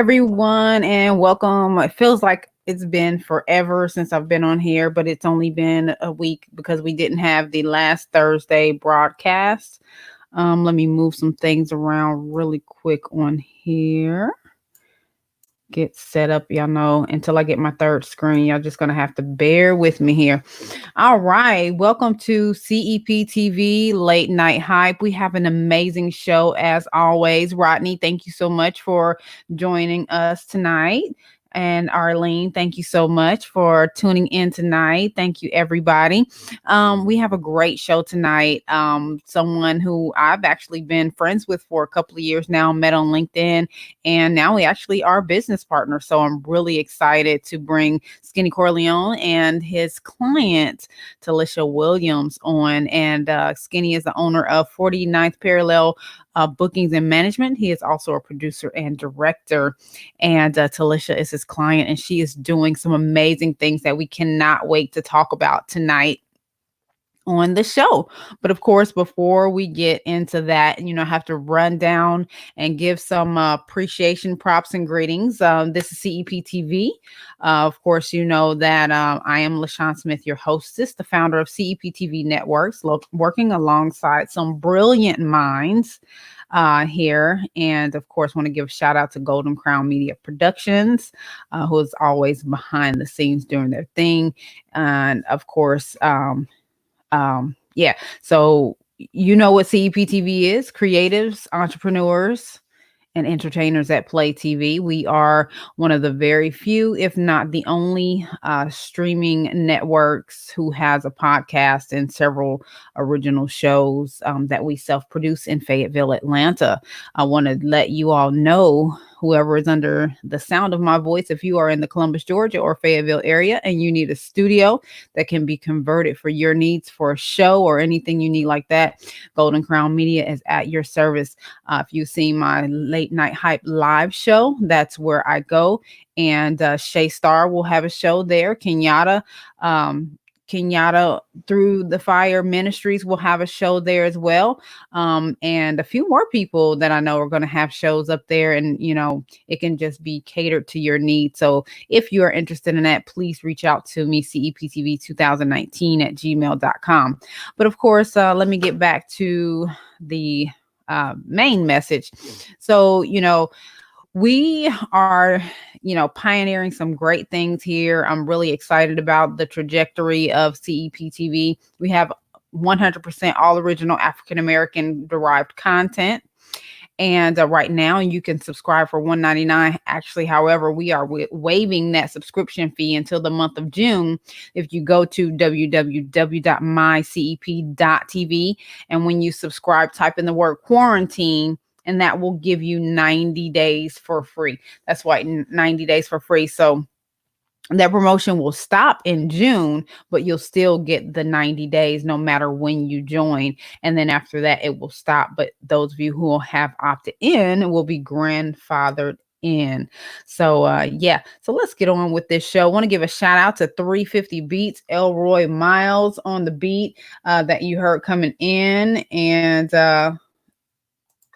everyone, and welcome. It feels like it's been forever since I've been on here, but it's only been a week because we didn't have the last Thursday broadcast. Let me move some things around really quick on here. Get set up, y'all know, until I get my third screen. Y'all just gonna have to bear with me here. All right, welcome to CEPTV Late Night Hype. We have an amazing show as always. Rodney, thank you so much for joining us tonight. And Arlene, thank you so much for tuning in tonight. Thank you, everybody. We have a great show tonight. Someone who I've actually been friends with for a couple of years now, met on LinkedIn, and now we actually are business partners. So I'm really excited to bring Skinny Corleone and his client, Talisha Williams, on. And Skinny is the owner of 49th Parallel Bookings and Management. He is also a producer and director. And Talisha is his client, and she is doing some amazing things that we cannot wait to talk about tonight on the show. But of course, before we get into that, I have to run down and give some appreciation, props, and greetings. This is CEPTV. Of course, you know that I am LaShawn Smith, your hostess, the founder of CEPTV Networks, working alongside some brilliant minds here. And of course, want to give a shout out to Golden Crown Media Productions, who is always behind the scenes doing their thing. And of course, so you know what CEPTV is: creatives, entrepreneurs, and entertainers that play TV. We are one of the very few, if not the only, streaming networks who has a podcast and several original shows that we self-produce in Fayetteville, Atlanta. I want to let you all know, whoever is under the sound of my voice, if you are in the Columbus, Georgia or Fayetteville area and you need a studio that can be converted for your needs for a show or anything you need like that, Golden Crown Media is at your service. If you've seen my Late Night Hype live show, that's where I go. And Shay Star will have a show there. Kenyatta Through the Fire Ministries will have a show there as well. And a few more people that I know are going to have shows up there, and it can just be catered to your needs. So if you are interested in that, please reach out to me, ceptv2019@gmail.com. But of course, let me get back to the main message. So, we are, pioneering some great things here. I'm really excited about the trajectory of CEPTV. We have 100% all original African-American derived content. And right now you can subscribe for $1.99. Actually, however, we are waiving that subscription fee until the month of June. If you go to www.mycep.tv, and when you subscribe, type in the word quarantine, and that will give you 90 days for free. That's why 90 days for free. So that promotion will stop in June, but you'll still get the 90 days no matter when you join. And then after that, it will stop. But those of you who will have opted in will be grandfathered in. So so let's get on with this show. I want to give a shout out to 350 Beats, Elroy Miles on the beat that you heard coming in. And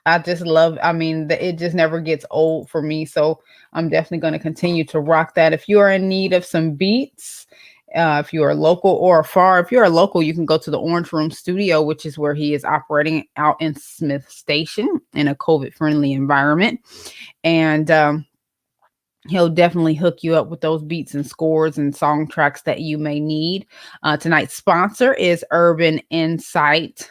I just love, it just never gets old for me. So I'm definitely going to continue to rock that. If you are in need of some beats, if you are local or far, if you're a local, you can go to the Orange Room Studio, which is where he is operating out in Smith Station in a COVID-friendly environment. And he'll definitely hook you up with those beats and scores and song tracks that you may need. Tonight's sponsor is Urban Insight.com.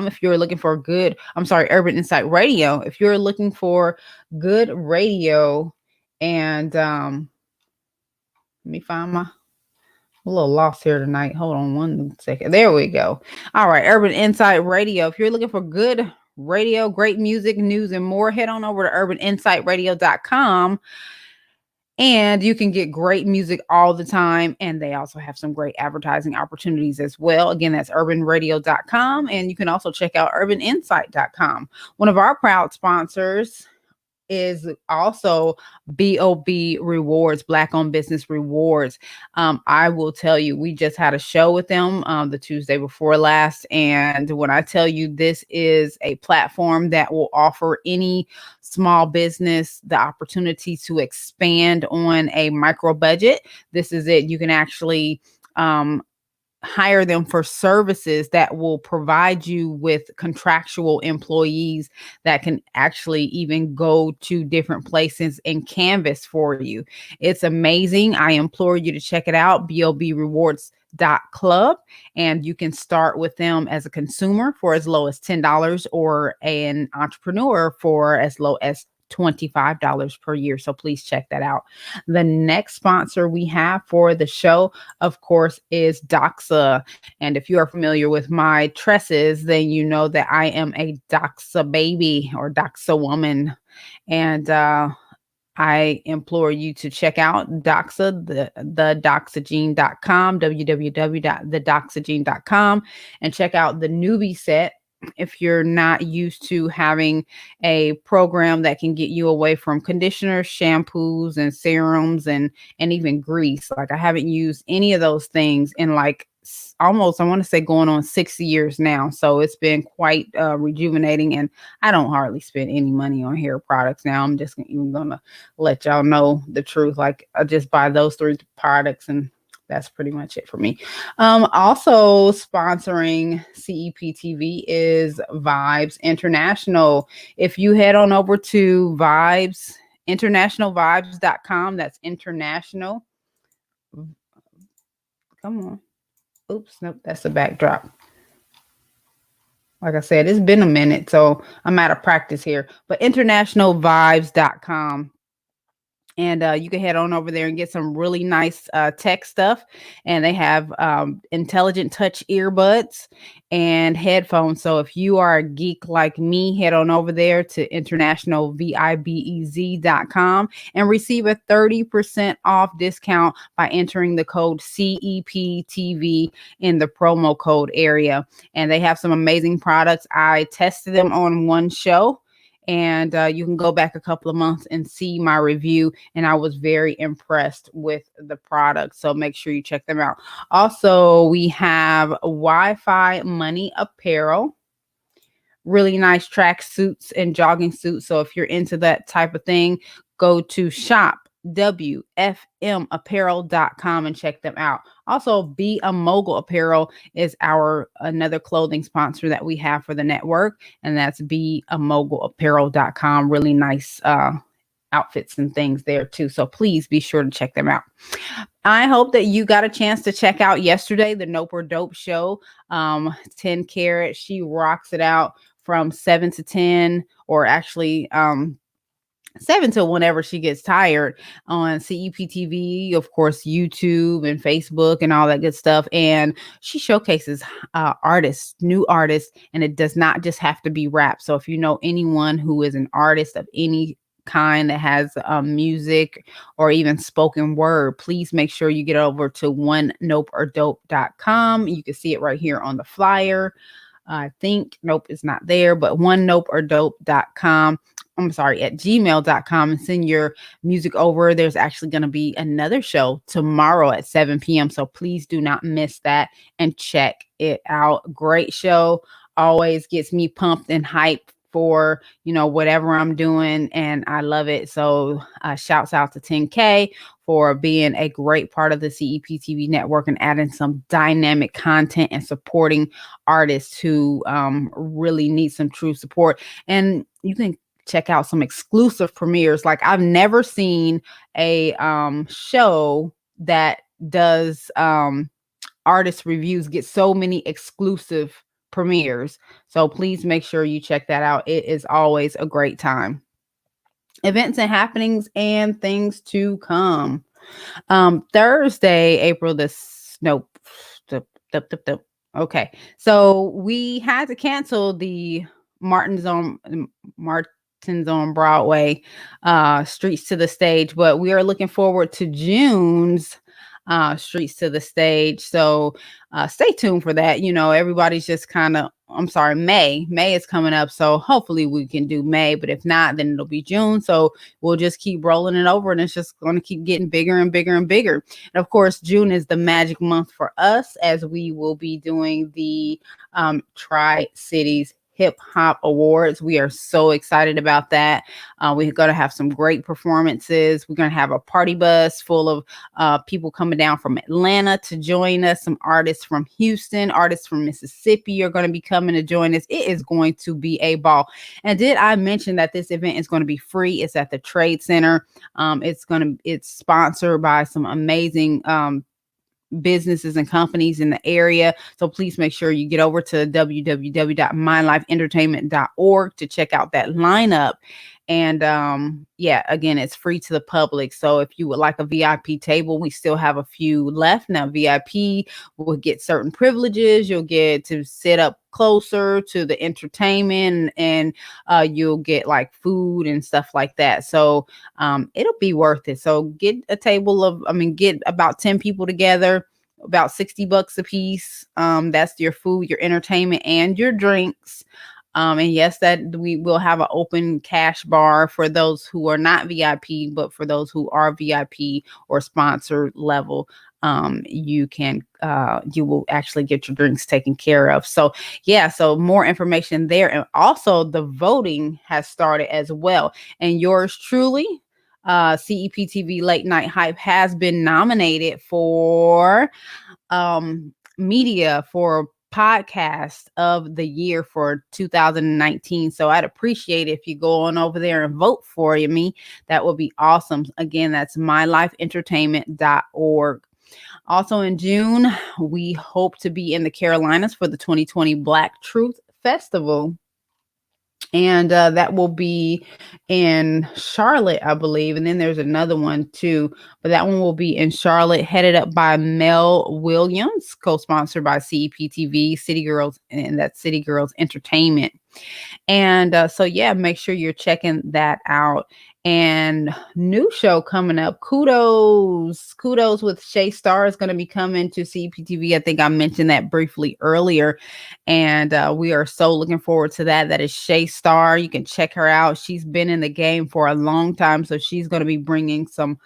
If you're looking for Urban Insight Radio. If you're looking for good radio, and let me find I'm a little lost here tonight. Hold on one second. There we go. All right, Urban Insight Radio. If you're looking for good radio, great music, news, and more, head on over to urbaninsightradio.com. And you can get great music all the time. And they also have some great advertising opportunities as well. Again, that's urbanradio.com. And you can also check out urbaninsight.com. One of our proud sponsors is also BOB Rewards, Black Owned Business Rewards. I will tell you, we just had a show with them the Tuesday before last. And when I tell you, this is a platform that will offer any small business the opportunity to expand on a micro budget. This is it. You can actually hire them for services that will provide you with contractual employees that can actually even go to different places and canvas for you. It's amazing. I implore you to check it out, bobrewards.club, and you can start with them as a consumer for as low as $10 or an entrepreneur for as low as $25 per year. So please check that out. The next sponsor we have for the show, of course, is Doxa. And if you are familiar with my tresses, then you know that I am a Doxa baby or Doxa woman. And I implore you to check out Doxa, the doxagene.com, www.thedoxagene.com, and check out the newbie set. If you're not used to having a program that can get you away from conditioners, shampoos, and serums, and even grease. Like, I haven't used any of those things in like almost, I want to say, going on 6 years now. So it's been quite rejuvenating, and I don't hardly spend any money on hair products now. I'm just even gonna let y'all know the truth. Like, I just buy those 3 products, and that's pretty much it for me. Also sponsoring CEPTV is Vibes International. If you head on over to internationalvibes.com, that's international. Come on. Oops, nope, that's the backdrop. Like I said, it's been a minute, so I'm out of practice here. But internationalvibes.com. And you can head on over there and get some really nice tech stuff. And they have intelligent touch earbuds and headphones. So if you are a geek like me, head on over there to internationalvibez.com and receive a 30% off discount by entering the code CEPTV in the promo code area. And they have some amazing products. I tested them on one show. And you can go back a couple of months and see my review. And I was very impressed with the product. So make sure you check them out. Also, we have Wi-Fi Money Apparel. Really nice track suits and jogging suits. So if you're into that type of thing, go to shop.wfmapparel.com and check them out. Also, Be a Mogul Apparel is another clothing sponsor that we have for the network, and that's beamogulapparel.com. Really nice outfits and things there too. So please be sure to check them out. I hope that you got a chance to check out yesterday the Nope or Dope show. 10 Carat, she rocks it out from 7 to 10, or actually 7 till whenever she gets tired, on CEPTV, of course, YouTube and Facebook and all that good stuff. And she showcases artists, new artists, and it does not just have to be rap. So if you know anyone who is an artist of any kind that has music or even spoken word, please make sure you get over to onenopeordope.com. You can see it right here on the flyer. I think Nope is not there, but onenopeordope.com. I'm sorry, at gmail.com, and send your music over. There's actually going to be another show tomorrow at 7 p.m. So please do not miss that and check it out. Great show. Always gets me pumped and hyped for, whatever I'm doing. And I love it. So shouts out to 10K for being a great part of the CEPTV network and adding some dynamic content and supporting artists who really need some true support. And you can check out some exclusive premieres. Like, I've never seen a show that does artist reviews get so many exclusive premieres. So please make sure you check that out. It is always a great time. Events and happenings and things to come. Thursday, April the okay. So we had to cancel the Martin's on Broadway, Streets to the Stage, but we are looking forward to June's Streets to the Stage. So stay tuned for that. Everybody's just kind of I'm sorry, May. May is coming up. So hopefully we can do May. But if not, then it'll be June. So we'll just keep rolling it over and it's just going to keep getting bigger and bigger and bigger. And of course, June is the magic month for us as we will be doing the Tri-Cities Hip Hop Awards. We are so excited about that. We're going to have some great performances. We're going to have a party bus full of people coming down from Atlanta to join us. Some artists from Houston, artists from Mississippi are going to be coming to join us. It is going to be a ball. And did I mention that this event is going to be free? It's at the Trade Center. It's sponsored by some amazing businesses and companies in the area. So please make sure you get over to www.mylifeentertainment.org to check out that lineup. And again, it's free to the public. So if you would like a VIP table, we still have a few left. Now, VIP will get certain privileges. You'll get to sit up closer to the entertainment and you'll get like food and stuff like that. So it'll be worth it. So get a table get about 10 people together, about $60 a piece. That's your food, your entertainment, and your drinks. And yes, that we will have an open cash bar for those who are not VIP, but for those who are VIP or sponsored level, you will actually get your drinks taken care of. So so more information there. And also the voting has started as well. And yours truly, CEPTV Late Night Hype has been nominated for media for podcast of the year for 2019. So I'd appreciate it if you go on over there and vote for me. That would be awesome. Again, that's mylifeentertainment.org. Also in June, we hope to be in the Carolinas for the 2020 Black Truth Festival. And that will be in Charlotte, I believe. And then there's another one too, but that one will be in Charlotte, headed up by Mel Williams, co-sponsored by CEPTV, City Girls, and that's City Girls Entertainment. And make sure you're checking that out. And new show coming up, Kudos with Shay Star is going to be coming to CPTV. I think I mentioned that briefly earlier, and we are so looking forward to that. That is Shay Star. You can check her out. She's been in the game for a long time, so she's going to be bringing some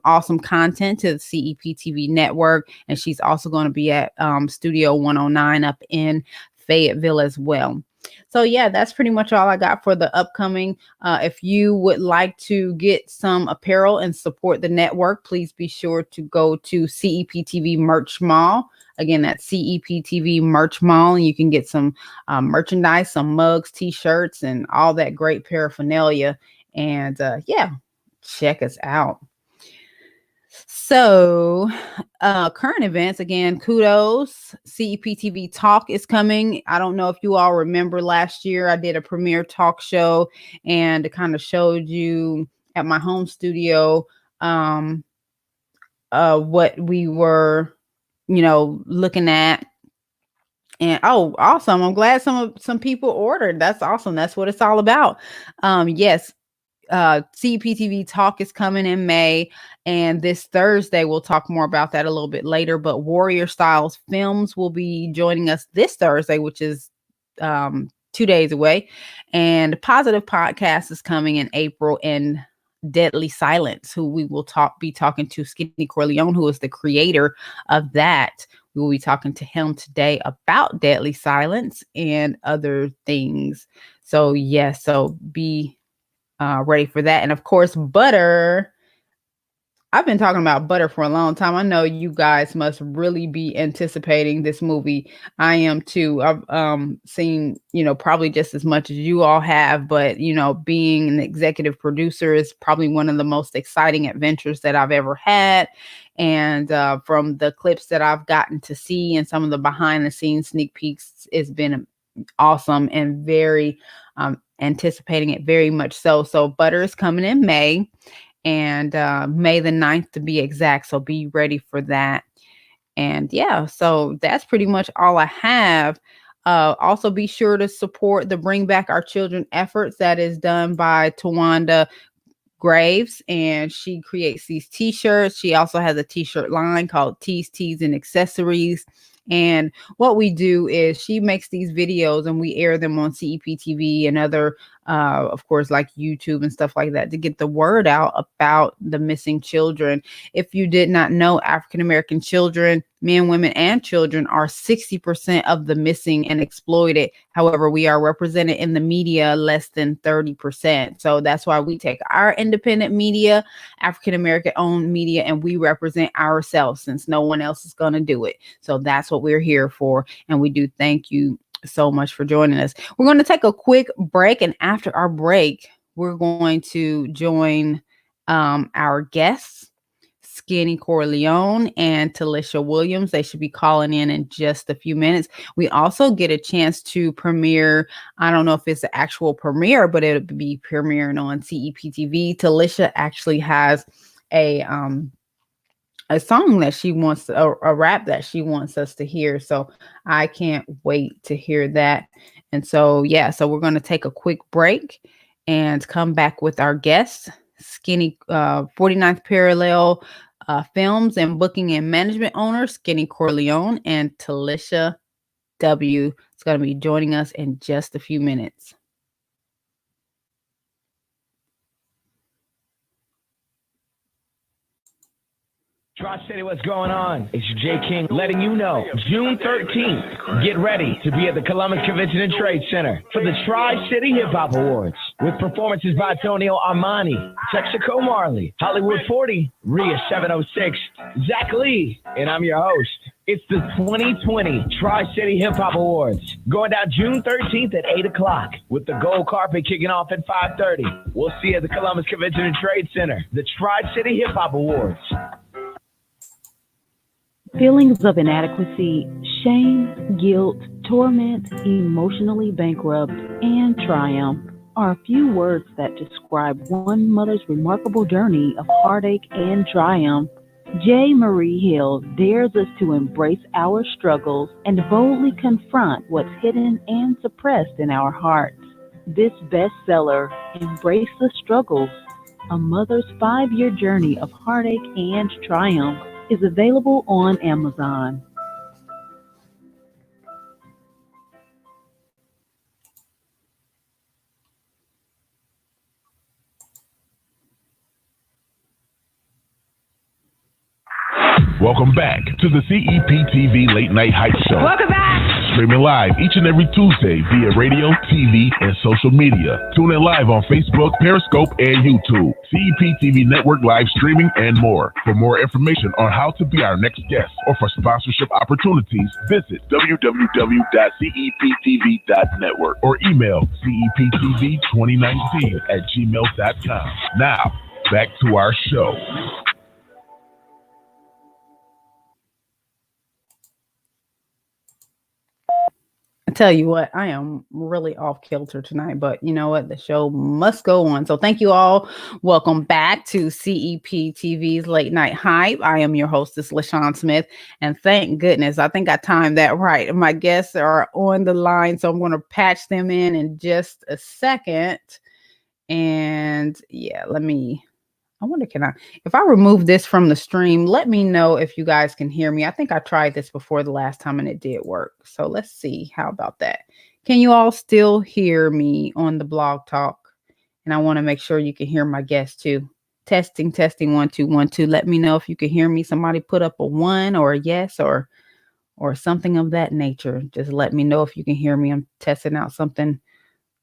awesome content to the CEPTV network, and she's also going to be at Studio 109 up in Fayetteville as well. So that's pretty much all I got for the upcoming. If you would like to get some apparel and support the network, please be sure to go to CEPTV Merch Mall. Again, that's CEPTV Merch Mall, and you can get some merchandise, some mugs, t-shirts, and all that great paraphernalia. And check us out. So current events, again, Kudos, CEPTV Talk is coming. I don't know if you all remember last year, I did a premiere talk show and kind of showed you at my home studio what we were, looking at. And awesome. I'm glad some people ordered. That's awesome. That's what it's all about. Yes. CPTV Talk is coming in May, and this Thursday we'll talk more about that a little bit later, but Warrior Styles Films will be joining us this Thursday, which is 2 days away, and Positive Podcast is coming in April, and Deadly Silence, who we will be talking to, Skinny Corleone, who is the creator of that. We will be talking to him today about Deadly Silence and other things. So so be ready for that. And of course, Butter. I've been talking about Butter for a long time. I know you guys must really be anticipating this movie. I am too. I've seen, probably just as much as you all have, but being an executive producer is probably one of the most exciting adventures that I've ever had. And from the clips that I've gotten to see and some of the behind the scenes sneak peeks, it's been awesome and very anticipating it very much so. So Butter is coming in May, and May the 9th to be exact. So be ready for that. And so that's pretty much all I have. Also be sure to support the Bring Back Our Children efforts that is done by Tawanda Graves, and she creates these t-shirts. She also has a t-shirt line called Tees and Accessories. And what we do is she makes these videos and we air them on CEPTV and other, of course, like YouTube and stuff like that to get the word out about the missing children. If you did not know, African American children, men, women, and children are 60% of the missing and exploited. However, we are represented in the media less than 30%. So that's why we take our independent media, African American owned media, and we represent ourselves since no one else is going to do it. So that's what we're here for. And we do thank you so much for joining us. We're going to take a quick break. And after our break, we're going to join our guests, Skinny Corleone and Talisha Williams. They should be calling in just a few minutes. We also get a chance to premiere. I don't know if it's the actual premiere, but it'll be premiering on CEPTV. Talisha actually has a song that she wants, a rap that she wants us to hear. So I can't wait to hear that. And so, yeah, so we're going to take a quick break and come back with our guests, Skinny 49th Parallel Films and Booking and Management owner, Skinny Corleone, and Talisha W. is going to be joining us in just a few minutes. Tri-City, what's going on? It's your J. King letting you know, June 13th, get ready to be at the Columbus Convention and Trade Center for the Tri-City Hip Hop Awards with performances by Tonio Armani, Texaco Marley, Hollywood 40, Rhea 706, Zach Lee, and I'm your host. It's the 2020 Tri-City Hip Hop Awards going down June 13th at 8 o'clock with the gold carpet kicking off at 5:30. We'll see you at the Columbus Convention and Trade Center, the Tri-City Hip Hop Awards. Feelings of inadequacy, shame, guilt, torment, emotionally bankrupt, and triumph are a few words that describe one mother's remarkable journey of heartache and triumph. J. Marie Hill dares us to embrace our struggles and boldly confront what's hidden and suppressed in our hearts. This bestseller, Embrace the Struggles, a mother's 5-year journey of heartache and triumph, is available on Amazon. Welcome back to the CEPTV Late Night Hype Show. Welcome back. Streaming live each and every Tuesday via radio, TV, and social media. Tune in live on Facebook, Periscope, and YouTube. CEPTV Network live streaming and more. For more information on how to be our next guest or for sponsorship opportunities, visit www.ceptv.network or email ceptv2019@gmail.com. Now, back to our show. I tell you what, I am really off kilter tonight, but you know what? The show must go on. So thank you all. Welcome back to CEPTV's Late Night Hype. I am your hostess, LaShawn Smith, and thank goodness, I think I timed that right. My guests are on the line, so I'm going to patch them in just a second. And yeah, I wonder, if I remove this from the stream, let me know if you guys can hear me. I think I tried this before the last time and it did work. So let's see. How about that? Can you all still hear me on the blog talk? And I want to make sure you can hear my guests too. Testing, 1 2 1 2. Let me know if you can hear me. Somebody put up a 1 or a yes or something of that nature. Just let me know if you can hear me. I'm testing out something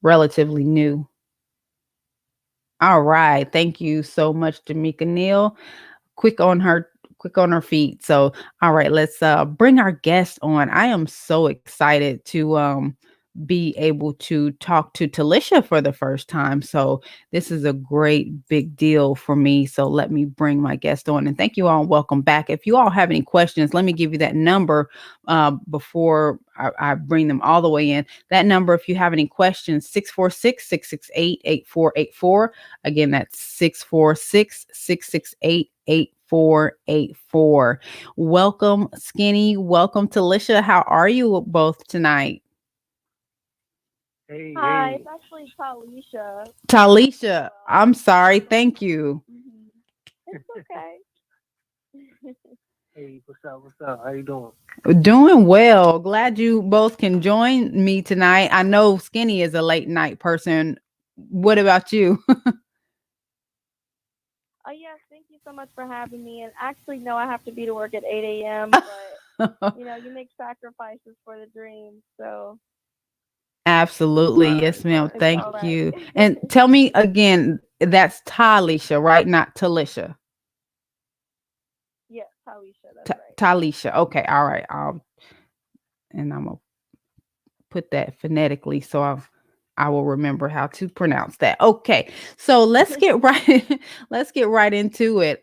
relatively new. All right. Thank you so much, Jamaica Neal. Quick on her feet. So, all right, let's bring our guest on. I am so excited to be able to talk to Talisha for the first time. So this is a great big deal for me. So let me bring my guest on, and thank you all. And welcome back. If you all have any questions, let me give you that number before I bring them all the way in. That number, if you have any questions, 646-668-8484. Again, that's 646-668-8484. Welcome, Skinny. Welcome, Talisha. How are you both tonight? Hey, hi, it's actually Talisha. Talisha, I'm sorry. Thank you. It's okay. Hey, what's up? What's up? How you doing? Doing well. Glad you both can join me tonight. I know Skinny is a late night person. What about you? Oh yes, thank you so much for having me. And actually, no, I have to be to work at 8 a.m. But you make sacrifices for the dream, so Absolutely. Right, Yes, ma'am. right. it's Thank all right. you. And tell me again, that's Talisha, right? Not Talisha. Yes, Talisha, that's right. Talisha. Okay. All right. And I'm gonna put that phonetically so I will remember how to pronounce that. Okay. So let's get right let's get right into it.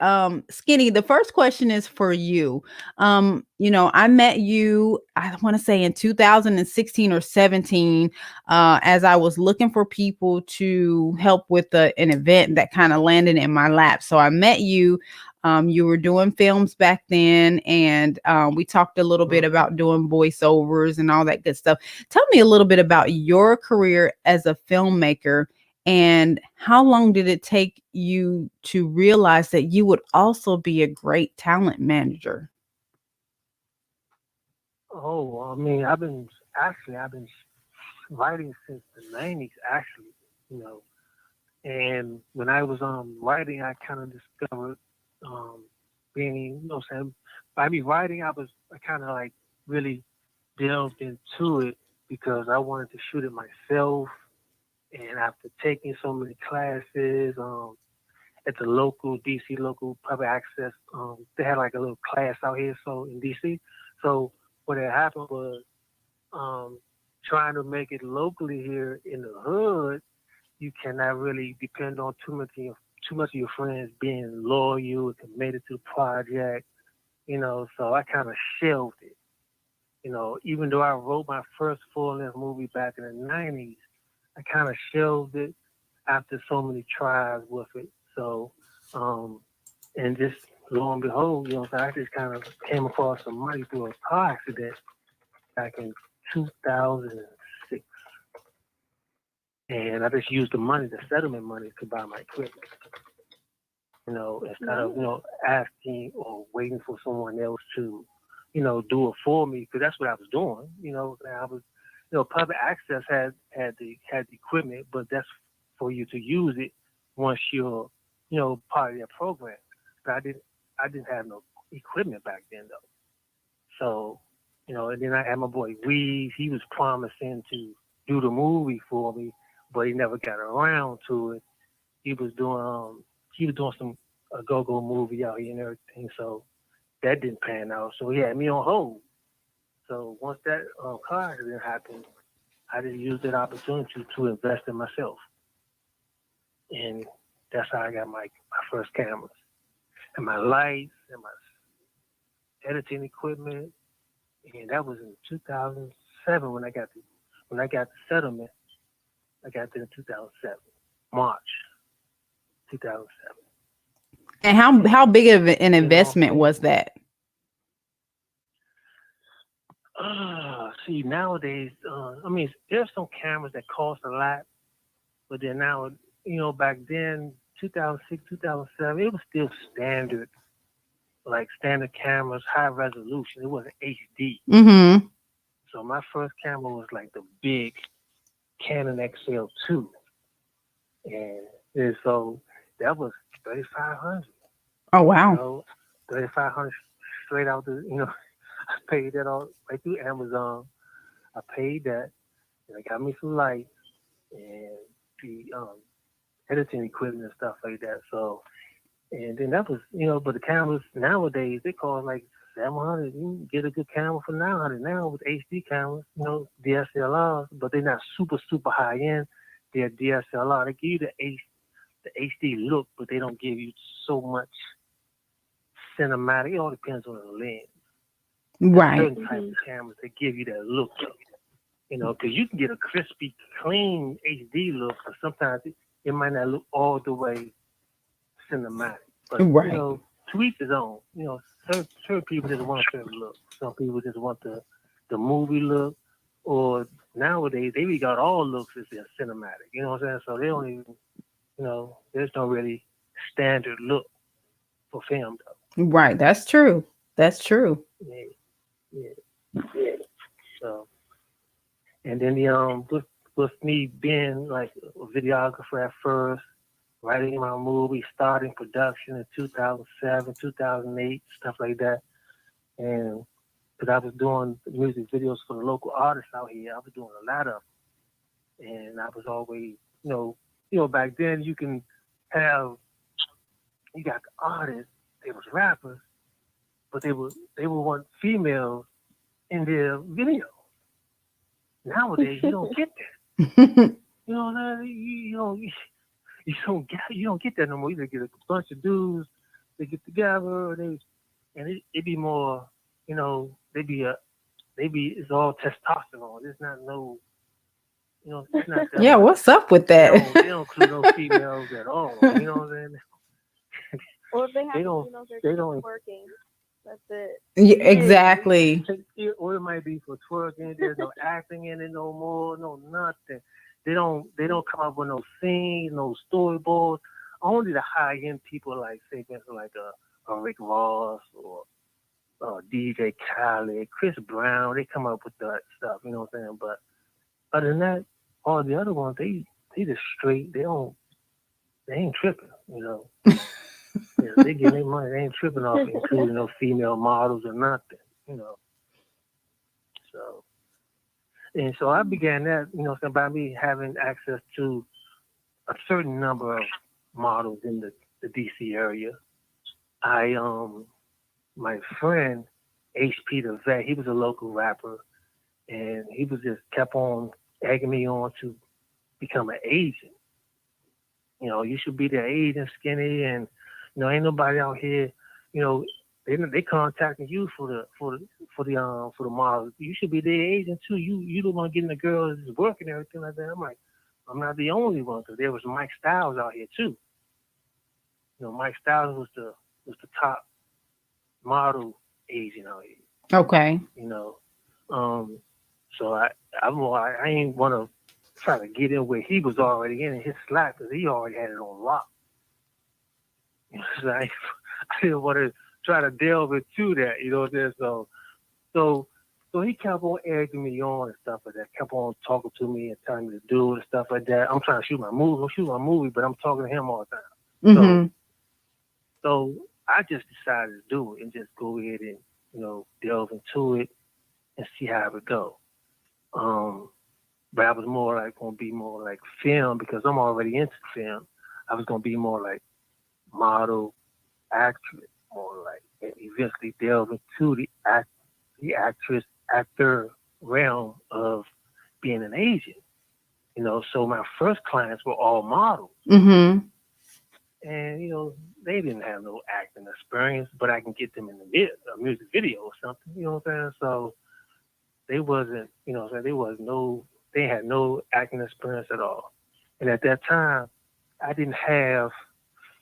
Skinny, the first question is for you. I met you, I want to say in 2016 or 17, as I was looking for people to help with an event that kind of landed in my lap. So I met you. You were doing films back then, and we talked a little bit Mhm. about doing voiceovers and all that good stuff. Tell me a little bit about your career as a filmmaker, and how long did it take you to realize that you would also be a great talent manager? Oh, I mean, I've been writing since the '90s, actually. You know, and when I was writing, I kind of discovered um being, what I'm saying, by me writing, I kind of like really delved into it because I wanted to shoot it myself. And after taking so many classes, at the local DC local public access. They had like a little class out here, so in DC. So what had happened was um, trying to make it locally here in the hood. You cannot really depend on too much of your friends being loyal and committed to the project. So I kind of shelved it. Even though I wrote my first full-length movie back in the '90s, I kind of shelved it after so many tries with it. So, um, and just lo and behold, so I just kind of came across some money through a car accident back in 2006. And I just used the money, the settlement money, to buy my equipment. Instead of, Nice. asking or waiting for someone else to, do it for me, because that's what I was doing. I was, public access had the equipment, but that's for you to use it once you're, part of their program. But I didn't have no equipment back then though. So, and then I had my boy Weez. He was promising to do the movie for me, but he never got around to it. He was doing some a go-go movie out here and everything. So that didn't pan out. So he had me on hold. So once that car accident happened, I just used that opportunity to invest in myself, and that's how I got my first cameras and my lights and my editing equipment. And that was in 2007 when I got the settlement. I got there in 2007, March 2007. And how big of an You know, investment was that? see nowadays, I mean, there's some cameras that cost a lot, but then now, back then, 2006, 2007, it was still standard, like standard cameras, high resolution. It wasn't HD. Mm-hmm. So my first camera was like the big Canon XL2, and so that was 3,500. Oh You wow. know, 3,500 straight out the. I paid that all right through Amazon. I paid that, and I got me some lights and the editing equipment and stuff like that. So, and then that was, but the cameras nowadays they cost like 700. You can get a good camera for 900 now with HD cameras, DSLRs, but they're not super super high end. They're DSLR. They give you the HD look, but they don't give you so much cinematic. It all depends on the lens. There's Right. certain types of cameras that give you that look, because you can get a crispy, clean HD look, but sometimes it might not look all the way cinematic. But Right. to each his own. Certain people just want a certain look. Some people just want the movie look, or nowadays they regard all looks as cinematic. You know what I'm saying? So they don't even, there's no really standard look for film though. Right. That's true. That's true. Yeah, yeah. So, and then with me being like a videographer at first, writing my movie, starting production in 2007, 2008, stuff like that. And because I was doing music videos for the local artists out here, I was doing a lot of them. And I was always, back then you got the artists, they was rappers, but they would want females in their video. Nowadays, you don't get that. You know what I mean? You don't get that no more. You get a bunch of dudes, they get together, and it be more, it's all testosterone. There's not no, it's not that Yeah, much. what's up with that? They don't include no females at all. You know what I'm saying? Or if they have females, they're don't working. That's it. Yeah, exactly. Or it might be for twerking. There's no acting in it no more. No nothing. They don't come up with no scenes, no storyboards. Only the high end people like say for instance like a Rick Ross or DJ Khaled, Chris Brown. They come up with that stuff. You know what I'm saying? But other than that, all the other ones they just straight. They ain't tripping. Yeah, they get their money. They ain't tripping off including no female models or nothing. So I began that, by me having access to a certain number of models in the DC area. My friend HP the Vet, he was a local rapper, and he was just kept on egging me on to become an agent. You should be the agent, Skinny, and ain't nobody out here, they contacting you for the models. You should be their agent too. You the one getting the girls work and everything like that. I'm like, I'm not the only one, because there was Mike Styles out here too. Mike Styles was the top model agent out here. Okay. So I ain't want to try to get in where he was already in his slack, because he already had it on lock. So I didn't want to try to delve into that, So he kept on egging me on and stuff like that. Kept on talking to me and telling me to do it and stuff like that. I'm trying to shoot my movie, but I'm talking to him all the time. Mm-hmm. So I just decided to do it and just go ahead and delve into it and see how it would go. But I was going to be more like film, because I'm already into film. I was going to be more like model, actress, more like, and eventually delve into the actress, actor realm of being an agent. So my first clients were all models. Mm-hmm. And, they didn't have no acting experience, but I can get them in a music video or something, you know what I'm saying? So they wasn't, they had no acting experience at all. And at that time, I didn't have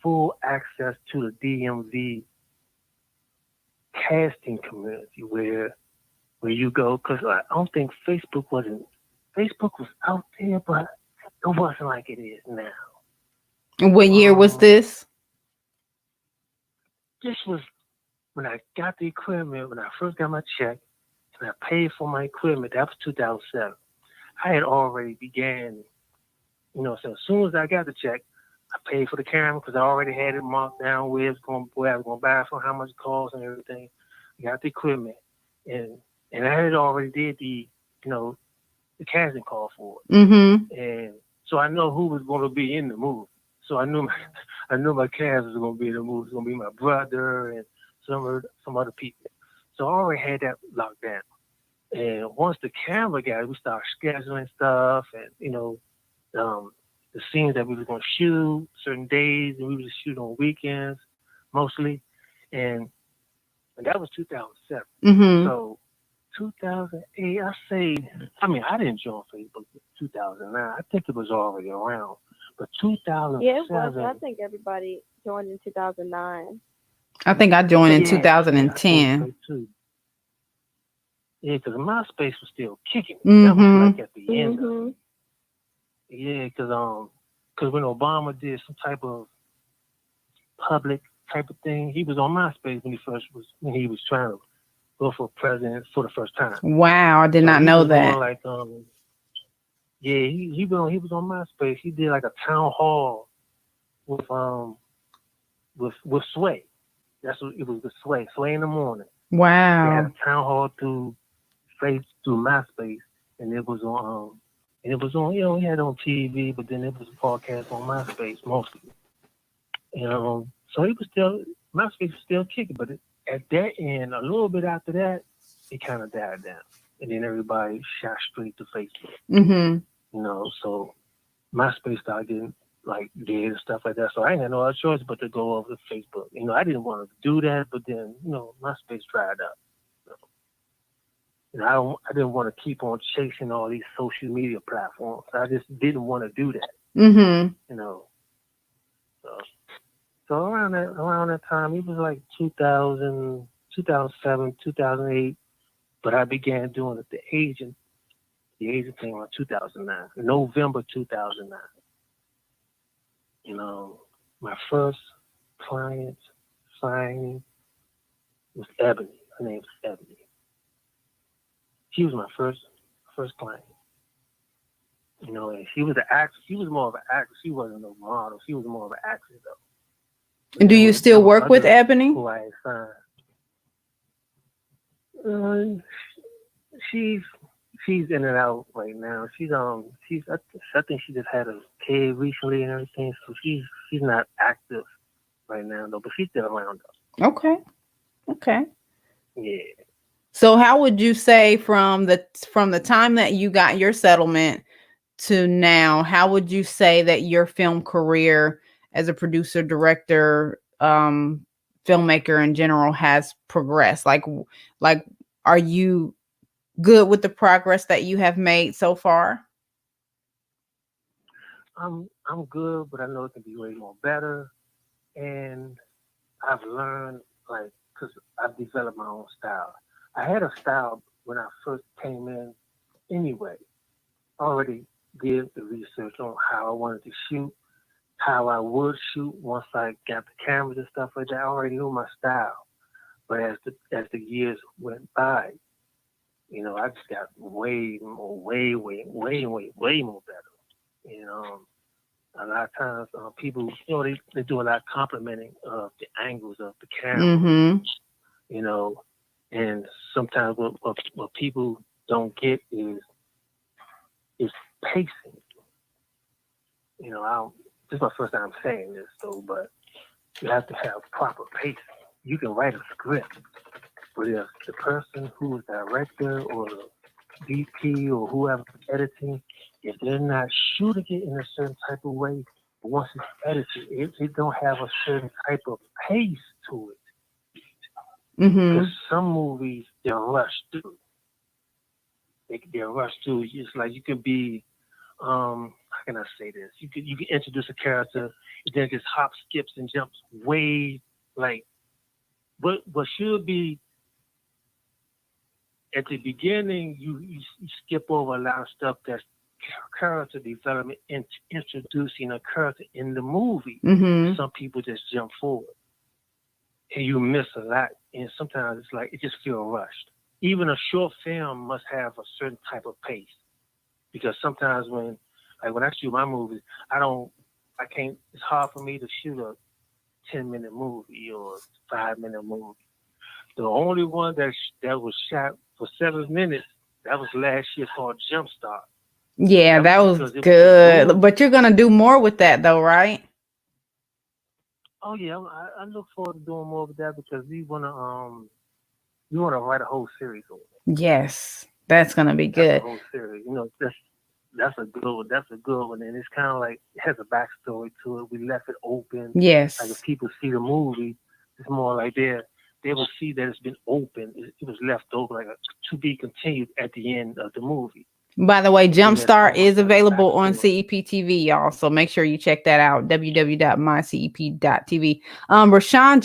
full access to the DMV casting community where you go, because I don't think Facebook was out there, but it wasn't like it is now. And what year was this? This was when I got the equipment, when I first got my check, and I paid for my equipment. That was 2007. I had already began, so as soon as I got the check, I paid for the camera because I already had it marked down where I was going to buy it for, how much it cost and everything. I got the equipment, and I had already did the casting call for it. Mm-hmm. And so I know who was going to be in the movie. So I knew my cast was going to be in the movie. It was going to be my brother and some other people. So I already had that locked down. And once the camera got it, we started scheduling stuff, and the scenes that we were going to shoot certain days, and we would shoot on weekends mostly, and that was 2007. Mm-hmm. So 2008, I didn't join Facebook in 2009. I think it was already around, but 2007. Yeah, it was. I think everybody joined in 2009. I think I joined in 2010. Yeah, because MySpace was still kicking. Mm-hmm. That was like at the end of Mm-hmm. it. Yeah, because when Obama did some type of public type of thing. He was on MySpace when he was trying to go for president for the first time. Wow, I did not know that. Like he was on MySpace. He did like a town hall with Sway. That's what it was, with Sway in the morning. Wow. They had a town hall through MySpace, and it was on he had on TV, but then it was a podcast on MySpace mostly. And so MySpace was still kicking, but at that end, a little bit after that, it kind of died down, and then everybody shot straight to Facebook. Mm-hmm. So MySpace started getting like dead and stuff like that. So I ain't had no other choice but to go over to Facebook. I didn't want to do that, but then MySpace dried up. I didn't want to keep on chasing all these social media platforms. I just didn't want to do that. Mm-hmm. So around that time, it was like 2000, 2007, 2008. But I began doing it. The agent came around 2009, November 2009. My first client signing was Ebony. Her name was Ebony. She was my first client. And she was an actress. She was more of an actress. She wasn't a model. She was more of an actress, though. And do you still work with Ebony? Who I signed. She's in and out right now. I think she just had a kid recently and everything, so she's not active right now though, but she's still around though. Okay. Yeah. So how would you say from the time that you got your settlement to now, how would you say that your film career as a producer, director, filmmaker in general has progressed? Like are you good with the progress that you have made so far? I'm good, but I know it can be way more better. And I've learned, because I've developed my own style. I had a style when I first came in anyway. I already did the research on how I wanted to shoot, how I would shoot once I got the cameras and stuff like that. I already knew my style. But as the years went by, I just got way more better. A lot of times people, they do a lot of complimenting of the angles of the camera. Mm-hmm. And sometimes what people don't get is pacing. This is my first time saying this, though, but you have to have proper pacing. You can write a script, but if the person who is director or the VP or whoever's editing, if they're not shooting it in a certain type of way, once it's edited, it don't have a certain type of pace to it. Mm-hmm. Because some movies, they're rushed through. They're rushed through. It's like you can be, how can I say this? You can introduce a character, and then it just hops, skips, and jumps way, what should be at the beginning, you skip over a lot of stuff that's character development and introducing a character in the movie. Mm-hmm. Some people just jump forward, and you miss a lot. And sometimes it's like it just feels rushed. Even a short film must have a certain type of pace, because sometimes when I shoot my movies, it's hard for me to shoot a 10-minute movie or 5-minute movie. The only one that was shot for 7 minutes, that was last year, called Jumpstart. Yeah, that was good. But you're gonna do more with that, though, right? Oh yeah, I look forward to doing more with that, because we wanna write a whole series on it. Yes, that's gonna be good. That's a whole series. That's a good one. That's a good one, and it's kind of like it has a backstory to it. We left it open. Yes. Like if people see the movie, it's more like they will see that it's been open. It was left open, like to be continued at the end of the movie. By the way, Jumpstart is available on CEPTV, y'all. So make sure you check that out. www.mycep.tv. Rashawn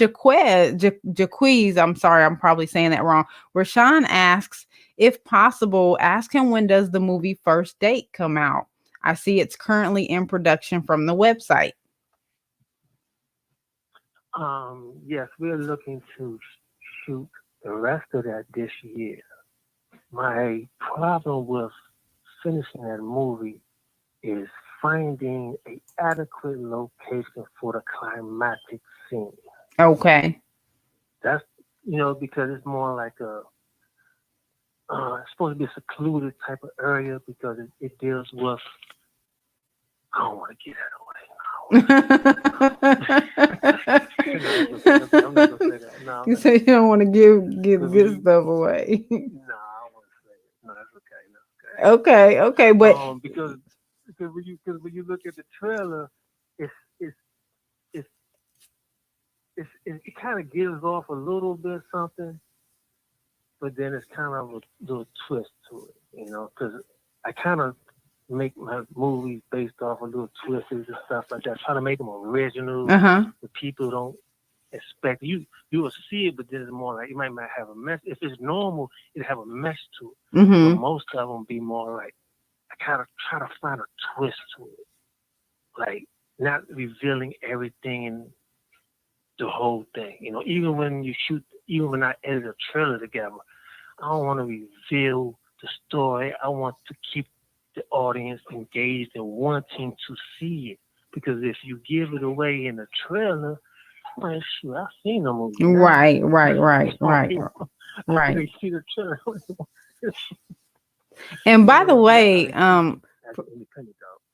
Jaquiz, I'm sorry, I'm probably saying that wrong. Rashawn asks, if possible, ask him, when does the movie First Date come out? I see it's currently in production from the website. Yes, we're looking to shoot the rest of that this year. My problem with finishing that movie is finding a adequate location for the climactic scene. Okay. That's because it's more like it's supposed to be a secluded type of area because it deals with. I don't want to get that away. I'm not gonna say that. No, You say you don't want to give good stuff away. No, I want to say it. No, that's okay. Okay, but because when you look at the trailer, it's it's it kind of gives off a little bit something, but then it's kind of a little twist to it, because I kind of make my movies based off of little twists and stuff like that, try to make them original. The people don't expect you will see it, but then it's more like it might not have a mess. If it's normal, it have a mess to it. But most of them be more like I kind of try to find a twist to it, like not revealing everything in the whole thing. Even when I edit a trailer together, I don't want to reveal the story. I want to keep the audience engaged and wanting to see it. Because if you give it away in the trailer, man, shoot, I've seen the movie. Right. They see the trailer. And by the way,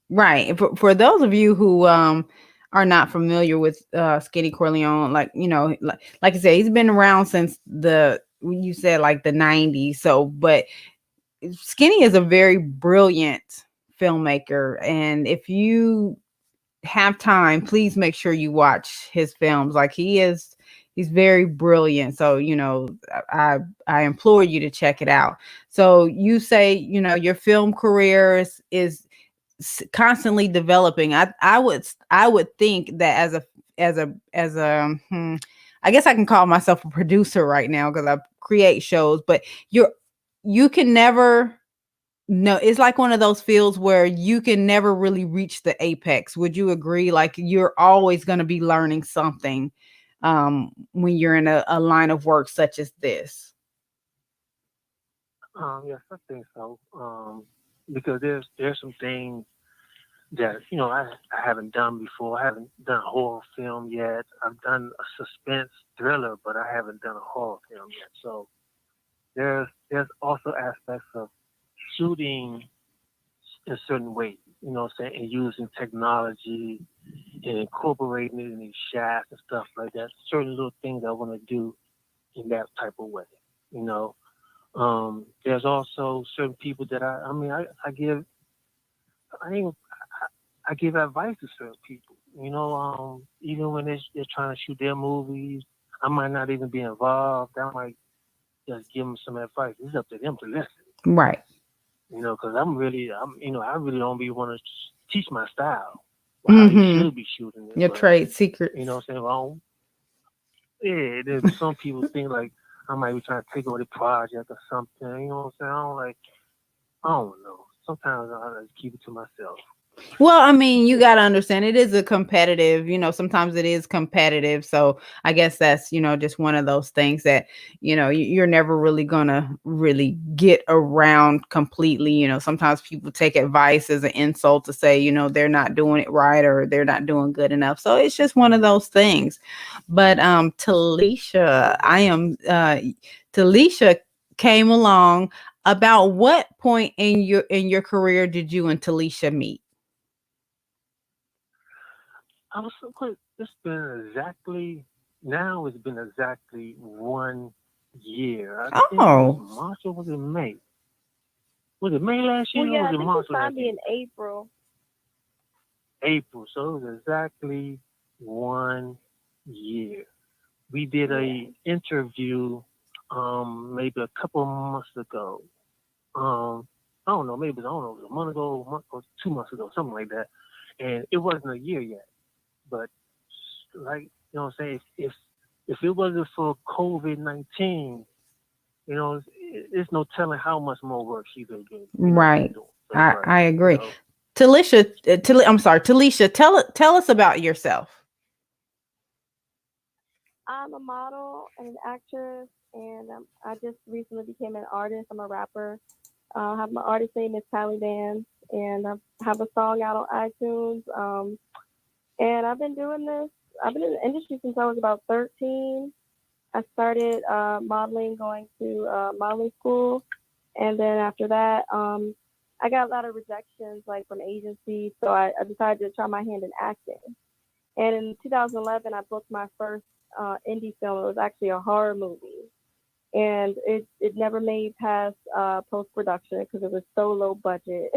right, for those of you who are not familiar with Skinny Corleone, like I said, he's been around since you said like the 90s. So, but Skinny is a very brilliant filmmaker, and if you have time, please make sure you watch his films. Like he's very brilliant. So I implore you to check it out. So you say your film career is constantly developing. I would think that as a I guess I can call myself a producer right now because I create shows, but you can never no, it's like one of those fields where you can never really reach the apex. Would you agree? Like you're always going to be learning something when you're in a line of work such as this. Yes, I think so. Because there's some things that I haven't done before. I haven't done a horror film yet. I've done a suspense thriller, but I haven't done a horror film yet. So there's also aspects of shooting in a certain way, and using technology and incorporating it in these shots and stuff like that. Certain little things I want to do in that type of way, There's also certain people that I give advice to certain people, even when they're trying to shoot their movies, I might not even be involved. I might just give them some advice. It's up to them to listen. Right. Because I really don't be want to teach my style. How you should be shooting it. Your trade secret. You know what I'm saying? Well, yeah, there's some people think like I might be trying to take over the project or something. You know what I'm saying? I don't know. Sometimes I just keep it to myself. Well, I mean, you got to understand it is a competitive, sometimes it is competitive. So I guess that's, just one of those things that, you're never really going to really get around completely. Sometimes people take advice as an insult to say, they're not doing it right or they're not doing good enough. So it's just one of those things. But Talisha, Talisha came along. About what point in your career did you and Talisha meet? It's been exactly 1 year. I think it was March or was it May? Was it May last year? Well, yeah, or was it March last year? In April. April, so it was exactly 1 year. We did a interview maybe a couple months ago. I don't know, maybe it was a month or 2 months ago, something like that. And it wasn't a year yet. But like what I'm saying, if it wasn't for COVID-19, there's no telling how much more work she could do. Right. I agree. Talisha, I'm sorry, Talisha, tell us about yourself. I'm a model and an actress, and I just recently became an artist. I'm a rapper. I have my artist name is Tally Dance, and I have a song out on iTunes. And I've been doing this. I've been in the industry since I was about 13. I started modeling, going to modeling school, and then after that, I got a lot of rejections, like from agencies. So I decided to try my hand in acting. And in 2011, I booked my first indie film. It was actually a horror movie, and it never made past post production because it was so low budget.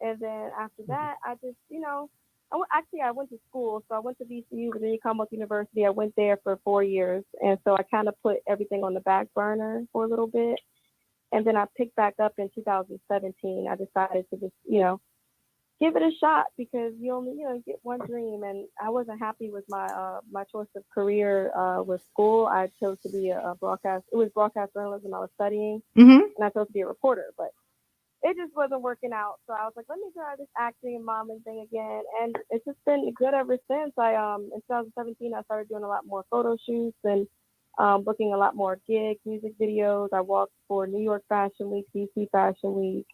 And then after that, I just, I went to school. So I went to VCU, Virginia Commonwealth University. I went there for 4 years. And so I kind of put everything on the back burner for a little bit. And then I picked back up in 2017. I decided to just, give it a shot because you only, get one dream. And I wasn't happy with my choice of career with school. I chose to be a broadcast. It was broadcast journalism I was studying. And I chose to be a reporter. But it just wasn't working out. So I was like, let me try this acting and modeling thing again. And it's just been good ever since. In 2017, I started doing a lot more photo shoots and booking a lot more gigs, music videos. I walked for New York Fashion Week, DC Fashion Week.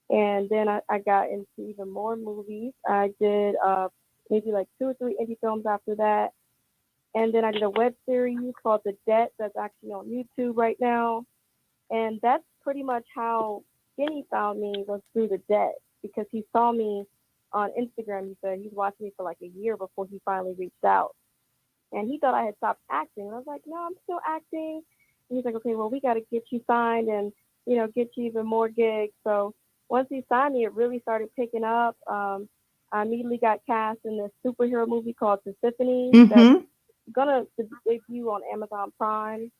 And then I got into even more movies. I did maybe like 2 or 3 indie films after that. And then I did a web series called The Debt that's actually on YouTube right now. And that's pretty much how Skinny found me, was through The Debt, because he saw me on Instagram. He said he's watched me for like a year before he finally reached out. And he thought I had stopped acting. And I was like, no, I'm still acting. And he's like, okay, well, we got to get you signed and, get you even more gigs. So once he signed me, it really started picking up. I immediately got cast in this superhero movie called Symphony that's going to debut on Amazon Prime.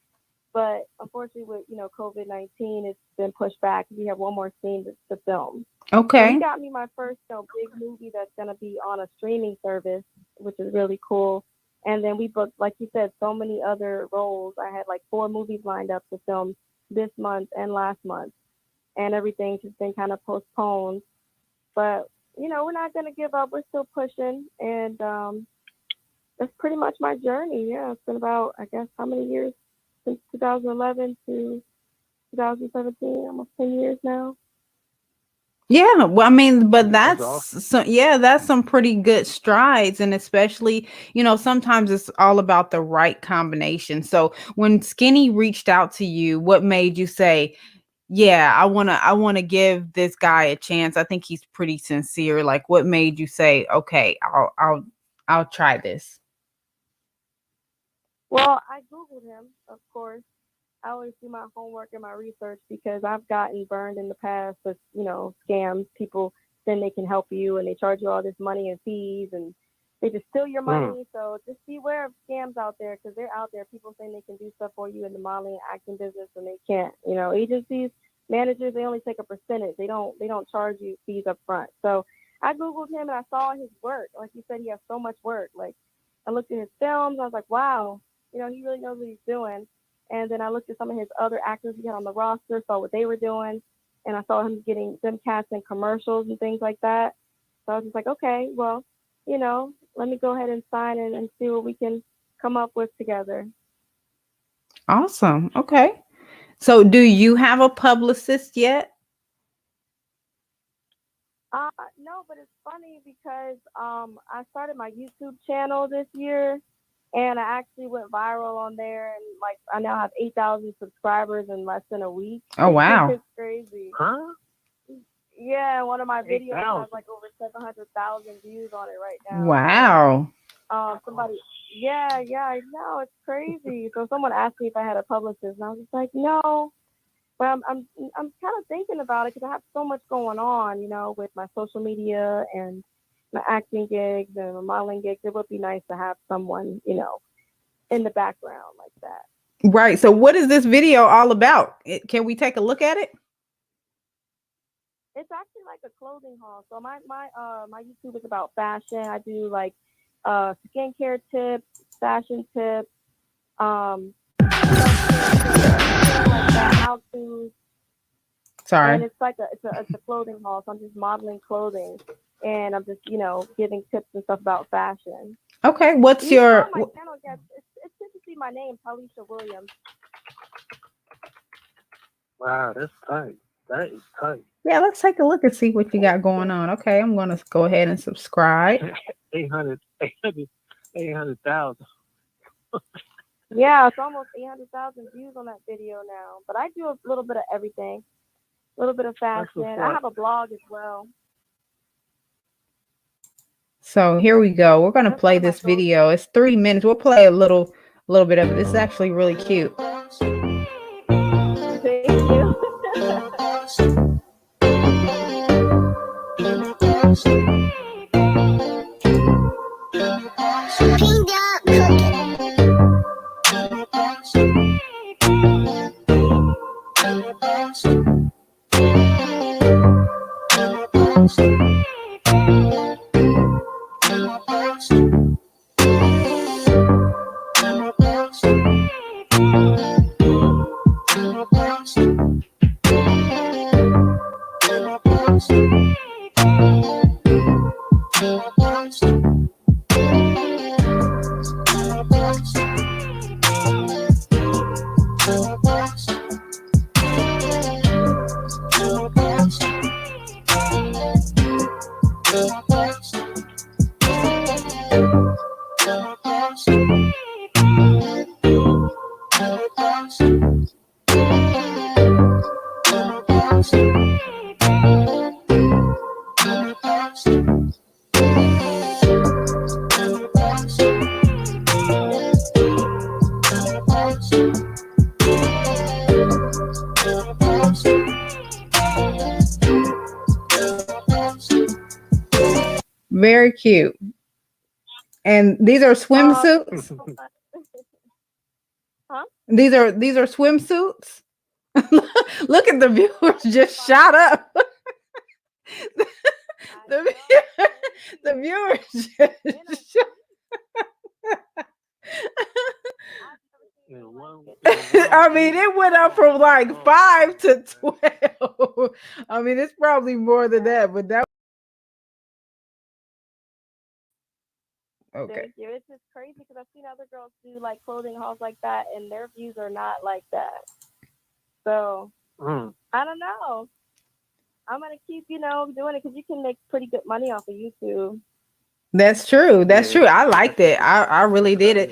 But unfortunately, with COVID-19, it's been pushed back. We have one more scene to film. Okay. So he got me my first big movie that's gonna be on a streaming service, which is really cool. And then we booked, like you said, so many other roles. I had like 4 movies lined up to film this month and last month, and everything's just been kind of postponed. But we're not gonna give up. We're still pushing, and that's pretty much my journey. Yeah, it's been about, I guess, how many years? Since 2011 to 2017, almost 10 years now. Yeah, well, I mean, but That's that's some pretty good strides, and especially, sometimes it's all about the right combination. So when Skinny reached out to you, what made you say, "Yeah, I wanna give this guy a chance. I think he's pretty sincere." Like, what made you say, "Okay, I'll try this"? Well, I Googled him, of course. I always do my homework and my research because I've gotten burned in the past with, scams. People saying they can help you and they charge you all this money and fees and they just steal your money. So just beware of scams out there because they're out there. People saying they can do stuff for you in the modeling and acting business and they can't. Agencies, managers, they only take a percentage. They don't charge you fees up front. So I Googled him and I saw his work. Like you said, he has so much work. Like I looked at his films. I was like, wow, he really knows what he's doing. And then I looked at some of his other actors he had on the roster, saw what they were doing, and I saw him getting them cast in commercials and things like that. So I was just like, okay, well, let me go ahead and sign and see what we can come up with together. Awesome. Okay. So do you have a publicist yet? No, but it's funny because I started my YouTube channel this year. And I actually went viral on there, and like I now have 8,000 subscribers in less than a week. Oh, wow. It's crazy. Huh? Yeah, one of my videos 8,000. has like over 700,000 views on it right now. Wow. Somebody, yeah, I know, it's crazy. So someone asked me if I had a publicist, and I was just like, no. But I'm kind of thinking about it because I have so much going on, with my social media and my acting gigs and my modeling gigs. It would be nice to have someone, in the background like that. Right. So what is this video all about? Can we take a look at it? It's actually like a clothing haul. So my YouTube is about fashion. I do like skincare tips, fashion tips, like that, how to. Sorry. And it's like it's a clothing haul. So I'm just modeling clothing. And I'm just, giving tips and stuff about fashion. Okay, what's your? My channel, yes, it's be my name, Talisha Williams. Wow, that's tight. That is tight. Yeah, let's take a look and see what you got going on. Okay, I'm gonna go ahead and subscribe. 800,000. Yeah, it's almost 800,000 views on that video now. But I do a little bit of everything, a little bit of fashion. I have a blog as well. So here we go. We're gonna play this video. It's 3 minutes. We'll play a little bit of it. This is actually really cute. Thank you. Very cute. And these are swimsuits. Huh? These are swimsuits. Look at the viewers just shot up. the viewers just I mean, it went up from like 5 to 12. I mean, it's probably more than that, but that. Okay. Thank you. It's just crazy because I've seen other girls do like clothing hauls like that, and their views are not like that. So I don't know. I'm gonna keep, doing it because you can make pretty good money off of YouTube. That's true. That's true. I liked it. I really did it.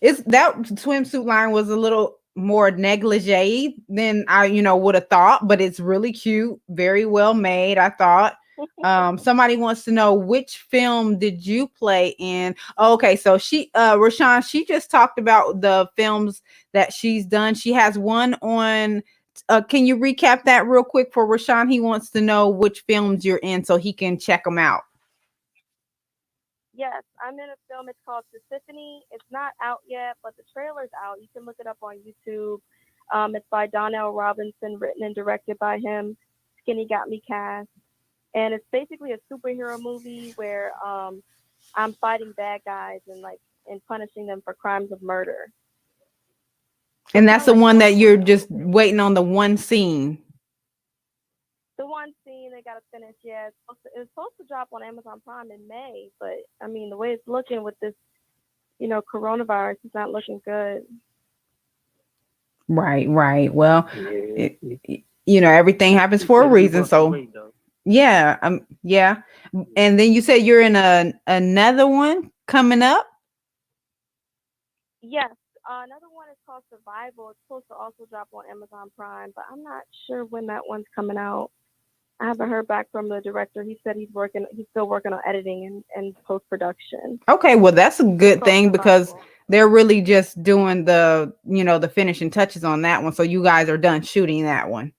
It's that swimsuit line was a little more negligee than I would have thought, but it's really cute, very well made, I thought. Somebody wants to know, which film did you play in? Okay, so Rashawn, she just talked about the films that she's done. She has one on can you recap that real quick for Rashawn? He wants to know which films you're in so he can check them out. Yes, I'm in a film. It's called Sisyphony. It's not out yet, but the trailer's out. You can look it up on YouTube. It's by Donnell Robinson, written and directed by him. Skinny got me cast. And it's basically a superhero movie where I'm fighting bad guys and punishing them for crimes of murder. And that's the one that you're just waiting on the one scene. The one scene they got to finish, yeah. It's supposed to drop on Amazon Prime in May, but I mean, the way it's looking with this, coronavirus, it's not looking good. Right. Well, everything happens for a reason. So, yeah. And then you said you're in another one coming up. Yes. Another one is called Survival. It's supposed to also drop on Amazon Prime, but I'm not sure when that one's coming out. I haven't heard back from the director. He said he's still working on editing and post-production. Okay, well, that's a good thing because they're really just doing the finishing touches on that one. So you guys are done shooting that one.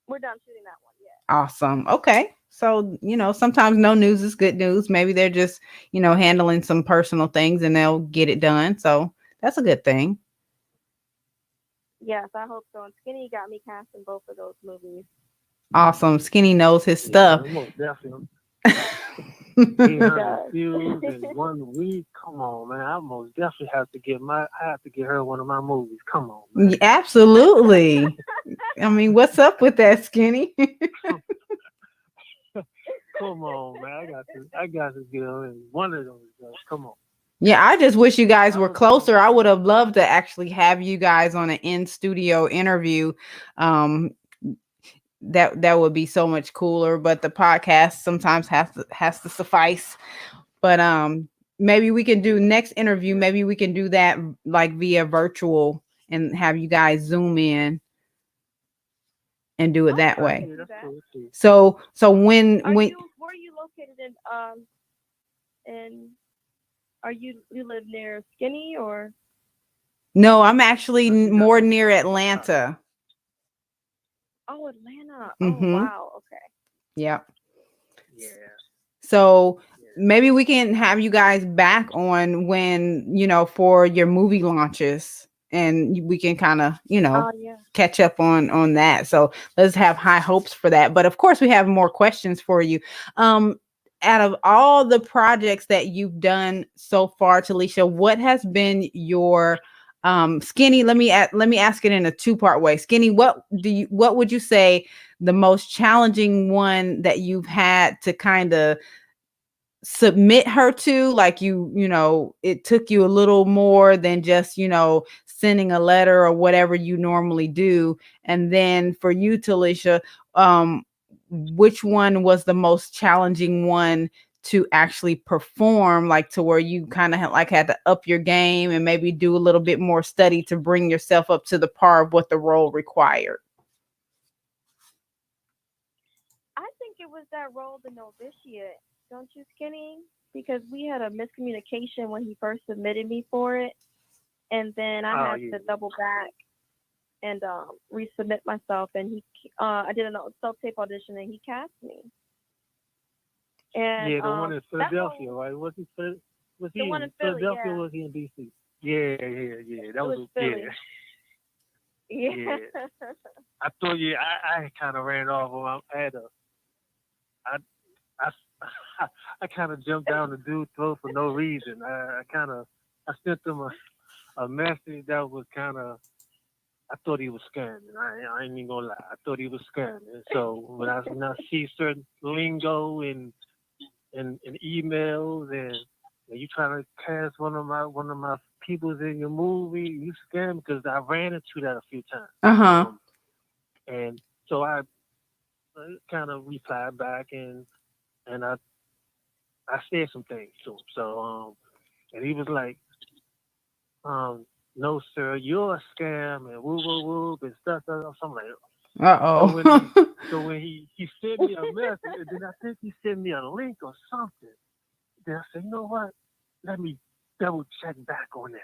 We're done shooting that one, yeah. Awesome. Okay. So, sometimes no news is good news. Maybe they're just, handling some personal things and they'll get it done. So that's a good thing. Yes, I hope so. And Skinny got me cast in both of those movies. Awesome. Skinny knows his stuff. Most definitely. 800 views in 1 week. Come on, man. I most definitely have to get her one of my movies. Come on, man. Absolutely. I mean, what's up with that, Skinny? Come on, man. I got to get her in one of those. Come on. Yeah, I just wish you guys I were was closer. I would have loved to actually have you guys on an in studio interview. Um, that would be so much cooler. But the podcast sometimes has to suffice. But maybe we can do next interview. Maybe we can do that like via virtual and have you guys zoom in and do it that Okay, we way. can do that's that. cool too. So when Where are you located in are you live near Skinny or? no, I'm actually You got more me. near Uh, Atlanta. Oh, Atlanta. Oh, Mm-hmm. wow. Okay. Yeah. yeah, So yeah. maybe we can have you guys back on when, for your movie launches and we can kind of, Oh, yeah. catch up on that. So let's have high hopes for that. But of course we have more questions for you. Um Out of all the projects that you've done so far, Talisha, what has been your Skinny, let me ask it in a two-part way. Skinny, what would you say the most challenging one that you've had to kind of submit her to, like it took you a little more than just sending a letter or whatever you normally do? And then for you, Talisha, um which one was the most challenging one to actually perform, like to where you kind of had to up your game and maybe do a little bit more study to bring yourself up to the par of what the role required? I think it was that role, the novitiate. Don't you, Skinny? Because we had a miscommunication when he first submitted me for it, and then I Oh had yeah, to double back and resubmit myself, and I did a self tape audition, and he cast me. And yeah. The one in that Philadelphia, role, right? Was he the one in in Philly, Philadelphia? Or yeah, was he in DC? Yeah, yeah, yeah. That it was was yeah, Philly. Yeah. yeah. I thought I kind of ran off. I had a I I I kind of jumped down the dude's throat for no reason. I sent him a message that was kind of. I thought he was scamming. I ain't even gonna lie. I thought he was scamming. So when I see certain lingo and emails and you trying to cast one of my peoples in your movie, you scam because I ran into that a few times. Uh-huh. And so I kind of replied back and I said some things to him. So and he was like, no sir, you're a scam and woo woo woo and stuff. So I'm like, so when Uh-oh. he he sent me a message and then I think he sent me a link or something. Then I said, you know what? Let me double check back on that.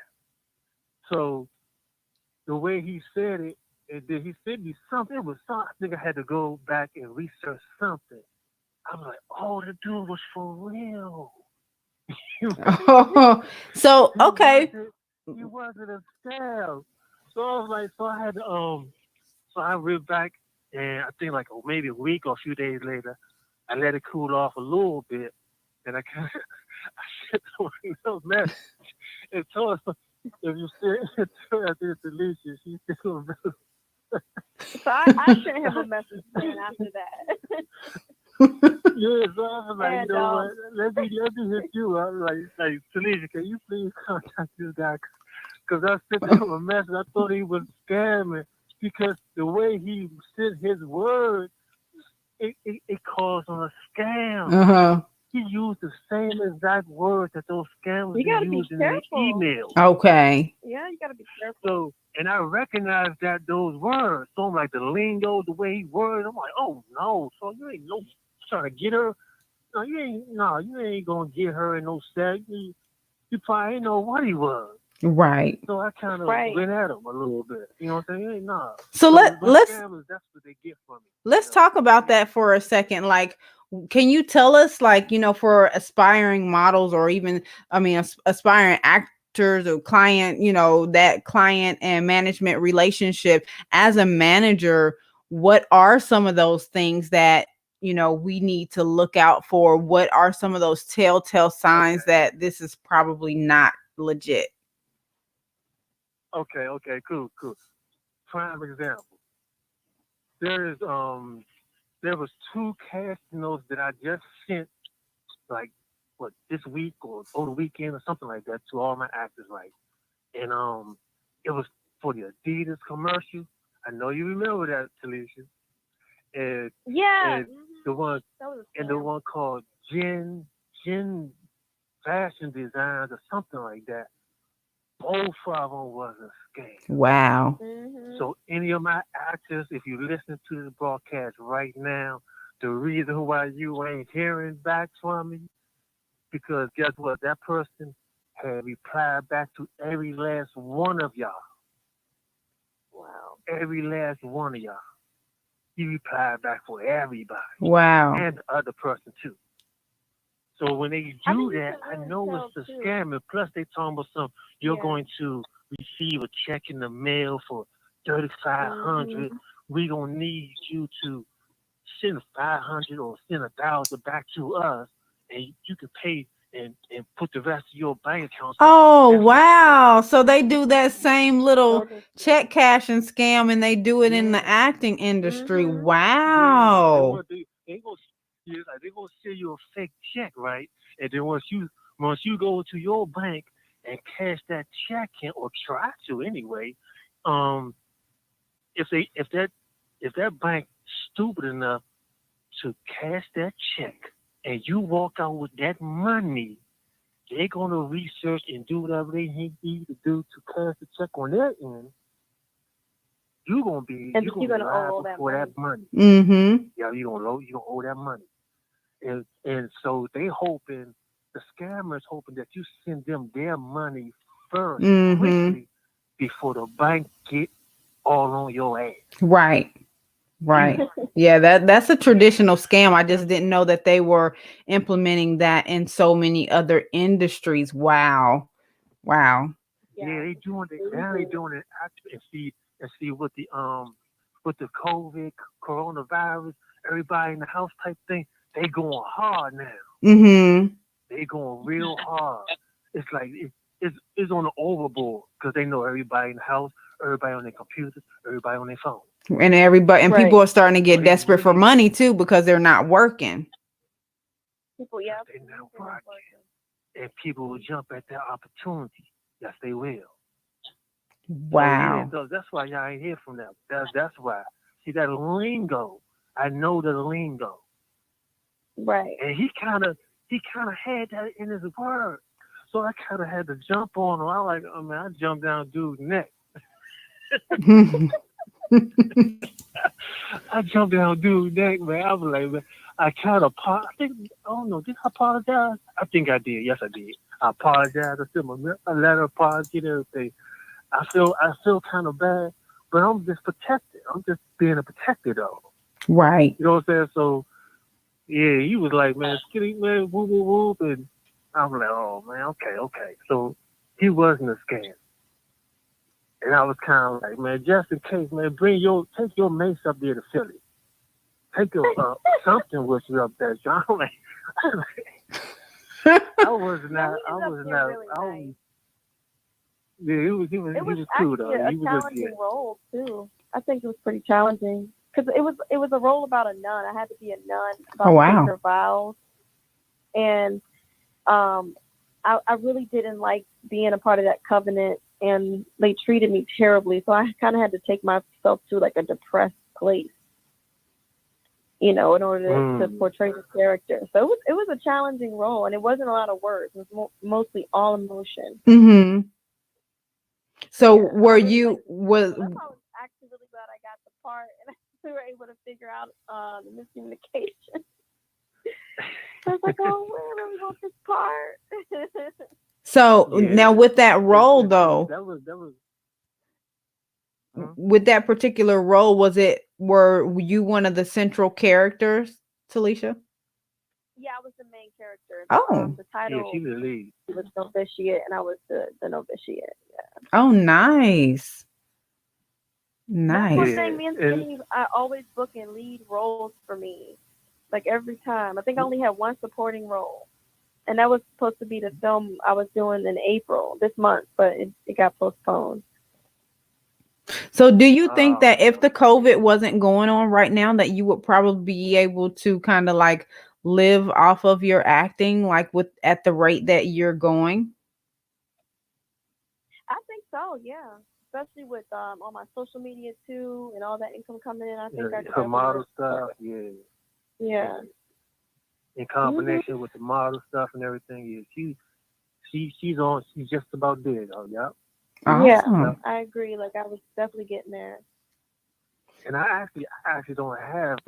So the way he said it, and then he sent me something. It was something. I think I had to go back and research something. I was like, oh, the dude was for real. Oh, so he okay. wasn't he wasn't a scam. So I was like, so I had to so I went back and I think like maybe a week or a few days later, I let it cool off a little bit, and I kind of I sent him another message and told him if you send I did Talisha, she still So I sent him a message then after that. yeah, so I was like, And you know what? Let me hit you. I was like Talisha, can you please contact this guy? Because I sent him a message. I thought he was scamming because the way he sent his words, it caused on a scam. Uh-huh. He used the same exact words that those scammers you be gotta be using in their careful. emails. Okay. Yeah, you gotta be careful. So, and I recognized those words. So I'm like the lingo, the way he worded. I'm like, oh no, so you ain't trying to get her. No, you ain't gonna get her in no set. You probably ain't know what he was. Right. So I kind of Right. went at him a little bit. You know what I'm saying? Hey, nah. So So those let's scammers, that's what they get from me. let's talk about that for a second. Like, can you tell us, like, for aspiring models or even, I mean, aspiring actors or client, that client and management relationship as a manager, what are some of those things that, we need to look out for? What are some of those telltale signs Okay. that this is probably not legit? Okay, cool. Prime example. There is there was two casting notes that I just sent like this week or over the weekend or something like that to all my actors, right? And it was for the Adidas commercial. I know you remember that, Talisha. And Yeah. the one That was a and the scam. one called Jen Fashion Designs or something like that. Both of them was a scam. Wow. So any of my actors, if you listen to this broadcast right now, the reason why you ain't hearing back from me, because guess what? That person had replied back to every last one of y'all. Wow. Every last one of y'all. He replied back for everybody. Wow. And the other person too. So when they do that, I know it's a scam. And plus they talking about something. You're going to receive a check in the mail for $3,500. We gonna need you to send $500 or send $1,000 back to us, and you can pay and put the rest of your bank account. Oh, wow. So they do that same little check cashing scam, and they do it in the acting industry. Wow. They gonna send you a fake check, right? And then once you go to your bank and cash that check in, or try to anyway, if that bank stupid enough to cash that check and you walk out with that money, they're gonna research and do whatever they need to do to cash the check on their end. You're gonna be liable for that money. Mm-hmm. Yeah, you're gonna owe that money. And so they hoping, the scammers hoping that you send them their money first, quickly, before the bank get all on your ass. Right. Yeah, that's a traditional scam. I just didn't know that they were implementing that in so many other industries. Wow. Yeah, they doing it now. They doing it and see with the COVID, coronavirus, everybody in the house type thing. They going hard now. Mm-hmm. They going real hard. It's like it's on the overboard because they know everybody in the house, everybody on their computers, everybody on their phone. And people are starting to get desperate for money too because they're not working. People, they're not working. And people will jump at that opportunity. Yes, they will. Wow. So that's why y'all ain't hear from them. That's why. See, that lingo. I know the lingo. Right. And he kind of had that in his word. So I kind of had to jump on him. I jumped down dude's neck. I jumped down dude's neck, man. I was like, man, I kind of, I don't know, did I apologize? I think I did. Yes, I did. I apologized. I sent a letter of apology and everything. I feel kind of bad, but I'm just protected. I'm just being a protector, though. Right. You know what I'm saying? So, yeah, he was like, man, Skinny, man, whoop, whoop, whoop. And I was like, oh, man, okay. So he wasn't a scam. And I was kind of like, man, just in case, man, take your mace up there to Philly. Take something with you up there, John. I was not. Yeah, he was cool though. It was a challenging role too. I think it was pretty challenging because it was a role about a nun. I had to be a nun about her vows, and I really didn't like being a part of that covenant, and they treated me terribly. So I kind of had to take myself to like a depressed place, in order to portray the character. So it was a challenging role, and it wasn't a lot of words. It was mostly all emotion. Mm-hmm. So were you I was actually really glad I got the part, and we were able to figure out the miscommunication. I was like, oh, I really want this part. So now with that role though, that was with that particular role, were you one of the central characters, Talisha? Yeah, I was the main character. The title. Yeah, she was the lead. Was novitiate, and I was the novitiate. Yeah. Oh, nice. Nice. That's one thing. Me and Skinny, I always book in lead roles for me, like every time. I think I only had one supporting role, and that was supposed to be the film I was doing in April this month, but it got postponed. So do you think that if the COVID wasn't going on right now, that you would probably be able to kind of like live off of your acting, like with at the rate that you're going? I think so, yeah. Especially with all my social media too and all that income coming in. I think I could her model definitely. stuff, yeah. Yeah. In Hmm. combination with the model stuff and everything, yeah, she's just about there, though. Yep. Yeah, Awesome. I agree. Like I was definitely getting there. And I actually don't have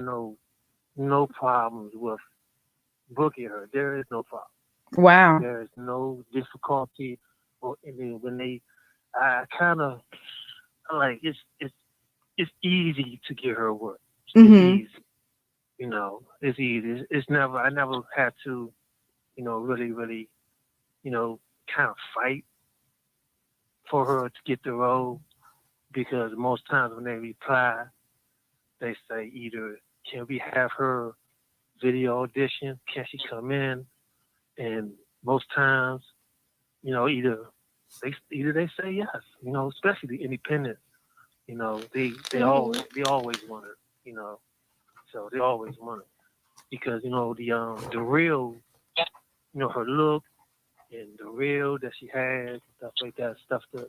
no problems with booking her. There is no problem. Wow. There is no difficulty, or when they, I kind of like it's easy to get her work. It's Mm-hmm. easy, it's easy. I never had to, really, kind of fight for her to get the role, because most times when they reply, they say either can we have her video audition, can she come in, and most times, either they say yes, especially the independents, Hmm. they always want it, so they always want it because the real, her look and the reel that she has, stuff like that, stuff that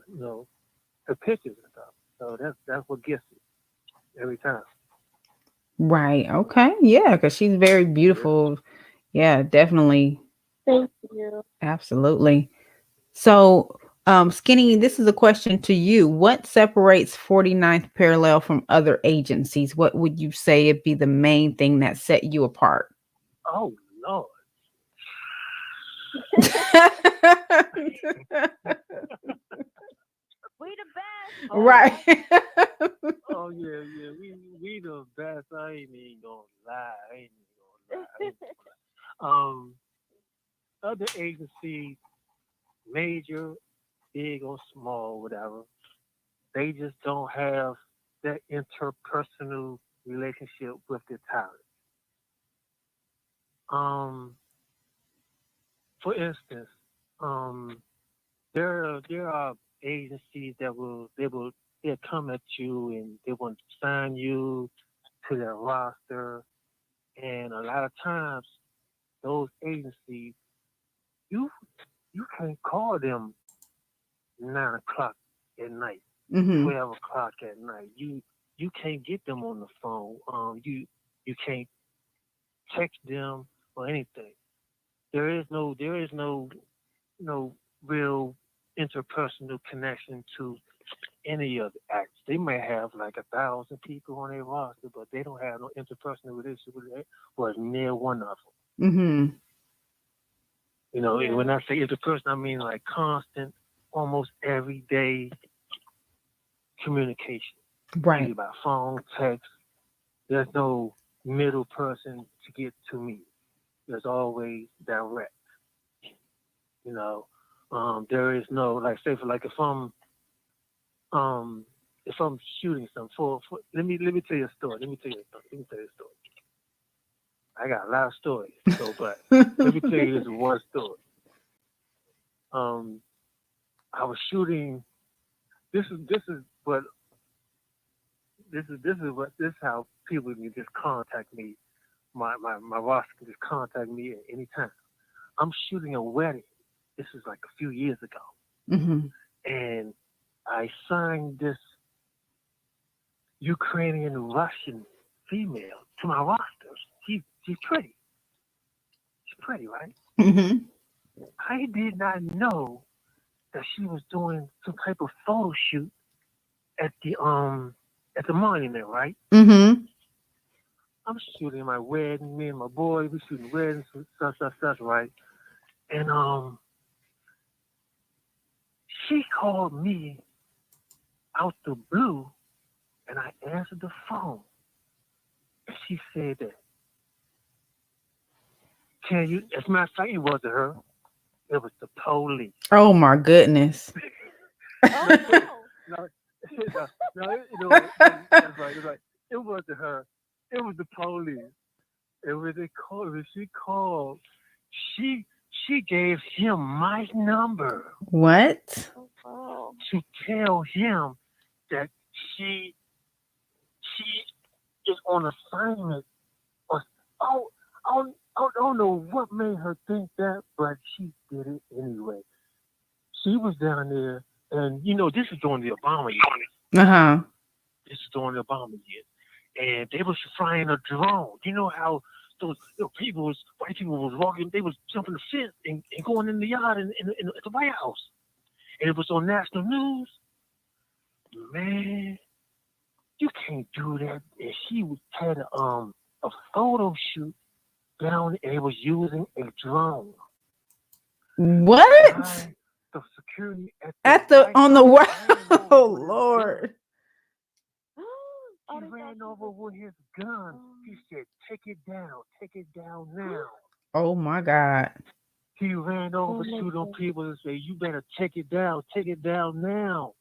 her pictures and stuff. So that's what gets it every time. Right. Okay. Yeah, because she's very Yeah. beautiful. Yeah, definitely. Thank you. Absolutely. So, Skinny, this is a question to you. What separates 49th Parallel from other agencies? What would you say would be the main thing that set you apart? Oh Lord. We the best. Oh, Right. oh yeah. We the best. I ain't even gonna lie. I ain't even gonna lie. Other agencies, major, big or small, whatever, they just don't have that interpersonal relationship with their talent. Um, for instance, um, there are agencies that they'll come at you and they want to sign you to their roster, and a lot of times those agencies, you you can't call them 9 o'clock at night, Hmm. 12 o'clock at night. You can't get them on the phone. You can't text them or anything. There is no real interpersonal connection to any of the acts. They may have like 1,000 people on their roster, but they don't have no interpersonal relationship with near one of them. Hmm. And when Yeah. I say interpersonal, I mean like constant, almost everyday communication, Right. either by phone, text. There's no middle person to get to me. There's always direct. You know, there is no like say for like um if I'm shooting something for let me tell you a story. I got a lot of stories, so but let me tell you this one story. Um, I was shooting. This is what this is how people can just contact me. My roster can just contact me at any time. I'm shooting a wedding. This is like a few years ago, Hmm. and I signed this Ukrainian Russian female to my roster. She's pretty. She's pretty, right? Hmm. I did not know that she was doing some type of photo shoot at the monument, right? Hmm. I'm shooting my wedding, me and my boy, we shooting weddings, such, right? And she called me out the blue, and I answered the phone, and she said that, can you? As a matter of fact, it wasn't her, it was the police. Oh my goodness. Oh no, no, that's right. It wasn't her, it was the police. And when they called, when she called, she she gave him my number What? no. Oh to tell him that she she is on assignment. Or, oh, oh, don't know what made her think that, but she did it anyway. She was down there, and this is during the Obama years. Uh-huh. This is during the Obama years, and they was flying a drone. You know how those white people was walking, they was jumping the fence and going in the yard at the White House, and it was on national news. Man, you can't do that. And she had a photo shoot down, and it was using a drone. What? The security on the wow. Oh Lord. He ran over with his gun. He said, take it down now. Oh my God. He ran over to them people and said, you better take it down now.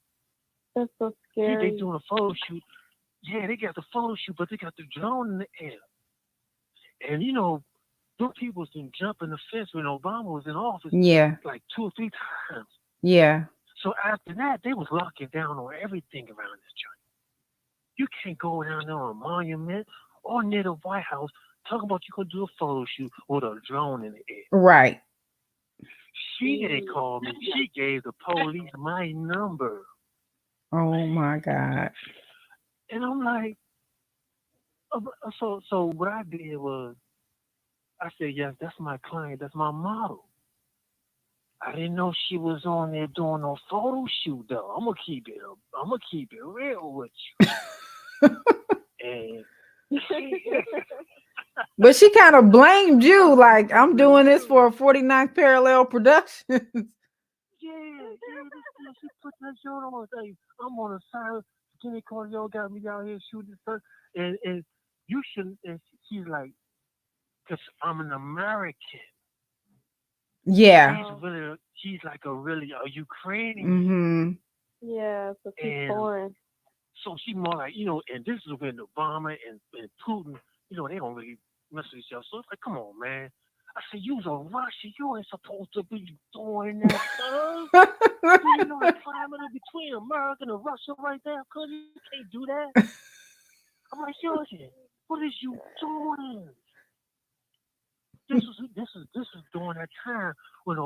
That's so scary. They doing a photo shoot. Yeah, they got the photo shoot, but they got the drone in the air. And those people been jumping the fence when Obama was in office. Yeah. Like 2 or 3 times. Yeah. So after that, they was locking down on everything around this joint. You can't go down there on a monument or near the White House talking about you gonna do a photo shoot with a drone in the air. Right. She didn't call me. She gave the police my number. Oh my God. And I'm like, so what I did was, I said, yes, that's my client, that's my model. I didn't know she was on there doing no photo shoot though. I'm gonna keep it real with you. And but she kind of blamed you, like, I'm doing this for a 49th Parallel Productions. Yeah, she put that shirt on. Like, I'm on a side. Skinny Corleone got me out here shooting stuff, and you shouldn't. And she's like, because I'm an American. Yeah. She's like a Ukrainian. Mm-hmm. Yeah, so she's foreign. So she's more like, and this is when Obama and Putin, they don't really mess with each other. So it's like, come on, man. I said, you's a Russian. You ain't supposed to be doing that stuff. The climate between America and Russia right there? Cause you can't do that. I'm like, seriously, what is you doing? This is during that time when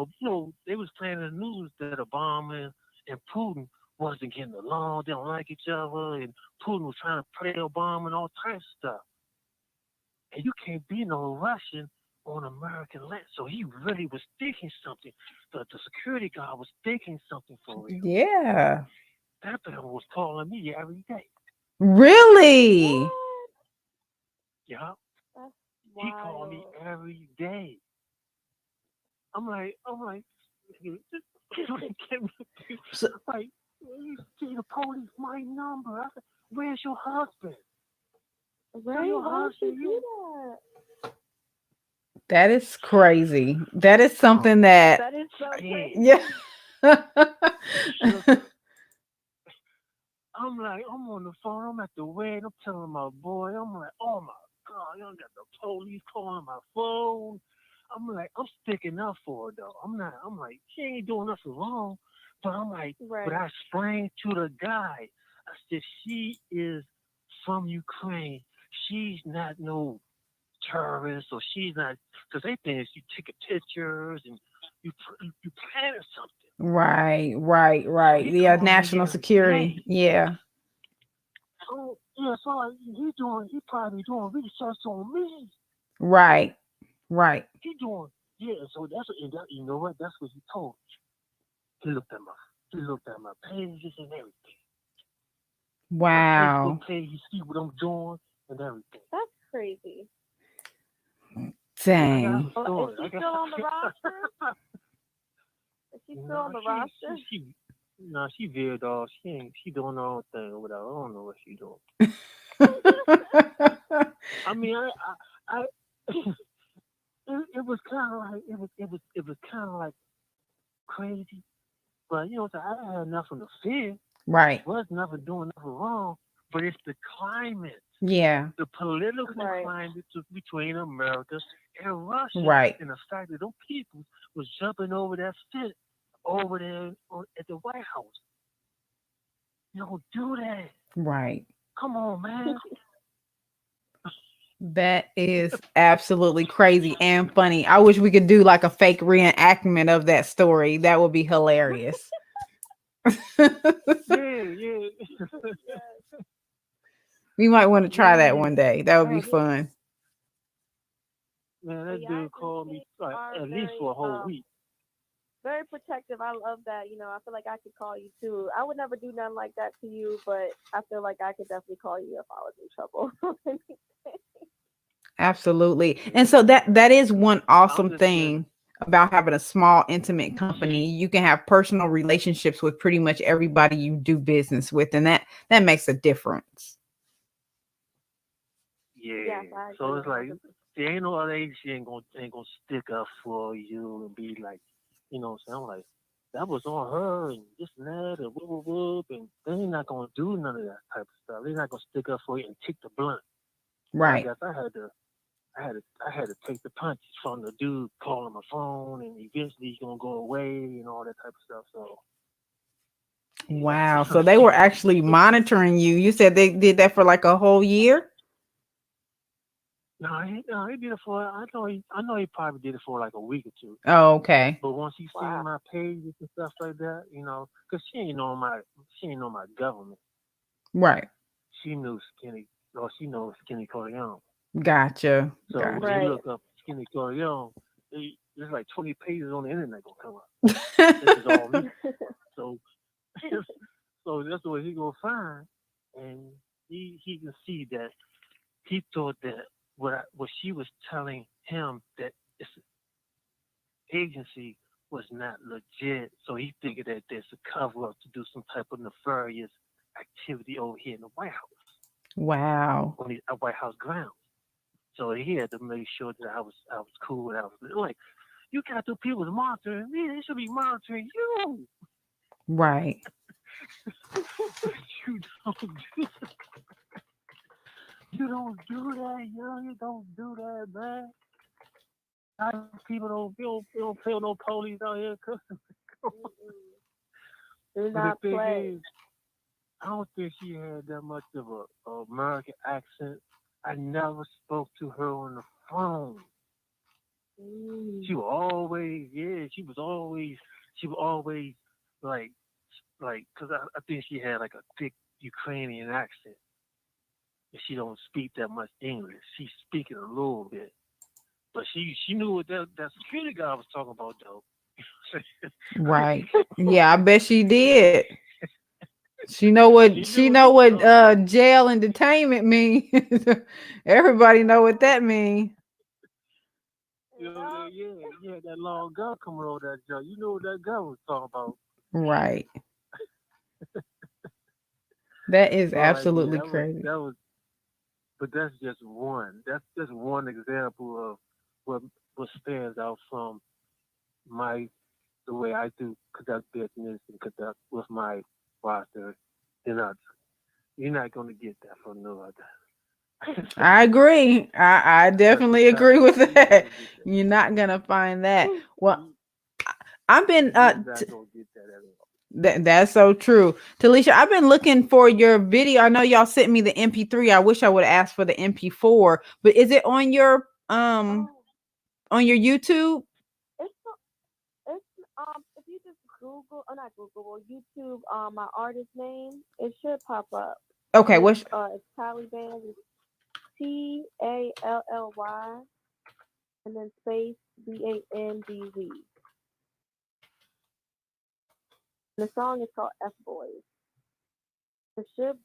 they was playing in the news that Obama and Putin wasn't getting along, they don't like each other, and Putin was trying to play Obama and all types of stuff. And you can't be no Russian on American land. So he really was thinking something. The security guard was thinking something for real. Yeah. That man was calling me every day. Really? What? Yeah. He called me every day. I'm like, like, see the police my number. I said, where's your husband? Where's your husband? That is crazy. That is something that is so crazy. Yeah. I'm like, I'm on the phone. I'm at the wedding. I'm telling my boy. I'm like, oh my God, you got the police calling my phone. I'm like, I'm sticking up for her though. I'm like, she ain't doing nothing wrong. But I'm like, right. But I explained to the guy. I said, she is from Ukraine. She's not no terrorist, or she's not, because they think you taking pictures and you planning something. Right. Yeah, national security. Yeah. So yeah, so he probably doing research on me. Right. He doing, yeah. So you know what? That's what he told me. He looked at my pages and everything. Wow. My Facebook page, he see what I'm doing and everything. That's crazy. Dang. Is she still on the roster? Is she still on the roster? No, she veered off. She doing her own thing or whatever. I don't know what she doing. I mean, I it was kind of like it was kind of like crazy, but I had nothing to fear. Right. I was never doing nothing wrong, but it's the climate. Yeah. The political climate between America and Russia. Right. And the fact that those people was jumping over that fence over there at the White House. You don't do that. Right. Come on, man. That is absolutely crazy and funny. I wish we could do like a fake reenactment of that story. That would be hilarious. Yeah. We might want to try that Man, one day. That would be Oh, fun. man, but that yeah, dude called me like are at least for a whole week. very protective. I love that. I feel like I could call you too. I would never do nothing like that to you, but I feel like I could definitely call you if I was in trouble. Absolutely. And so that is one I'm awesome just scared. thing about having a small intimate company. You can have personal relationships with pretty much everybody you do business with, and that makes a difference. Yeah. Yes, I So agree it's like 100%. there ain't no other agency ain't gonna stick up for you and be like, what I'm saying? I'm like, that was on her and this and that and whoop whoop whoop, and they ain't not gonna do none of that type of stuff. They're not gonna stick up for you and take the blunt. So I Right. guess I had to take the punches from the dude calling my phone, and eventually he's gonna go away and all that type of stuff. So Wow. So they were actually monitoring you. You said they did that for like a whole year? no, he did it for. I know he probably did it for like a week or two. Oh, okay. But once he Wow. seen my pages and stuff like that, because she ain't know my government. Right. She knew Skinny, or she knows Skinny Corleone. Gotcha. So when Gotcha. you Right. look up Skinny Corleone, there's like 20 pages on the internet gonna come up. This is all me. So, so that's what he gonna find, and he can see that he thought that what she was telling him that this agency was not legit. So he figured that there's a cover up to do some type of nefarious activity over here in the White House, Wow. on the White House grounds. So he had to make sure that I was cool. I was like, you got the people monitoring me. They should be monitoring you. Right. You don't do You don't do that, yo. You don't do that, man. People don't feel no police out here. Do But not the thing play. is, I don't think she had that much of a American accent. I never spoke to her on the phone. She was always, like, cause I think she had like a thick Ukrainian accent. And she don't speak that much English. She's speaking a little bit, but she knew what that security guy was talking about though. Right. Yeah, I bet she did. She know what She knew what she was talking about. jail and detainment mean. Everybody know what that mean. Yeah, that long gun coming over that joint. You know what that gun was talking about. Right. That is So like, yeah, absolutely that was crazy. that was, but that's just one. That's just one example of what stands out from the way I do conduct business and conduct with my roster. You're not gonna get that from no other. I agree. I That's the definitely type agree of with you're not that. gonna get that. You're not gonna find that. Well, You- I've been You're not gonna get that at all. that's so true. Talisha, I've been looking for your video. I know y'all sent me the MP3. I wish I would ask for the MP4, but is it Oh, on your YouTube? it's it's if you just Google, or not Google, or YouTube, my artist name, it should pop up. Okay, It's Taliban, it's Tally, and then space BANDZ. The song is called F Boys. It should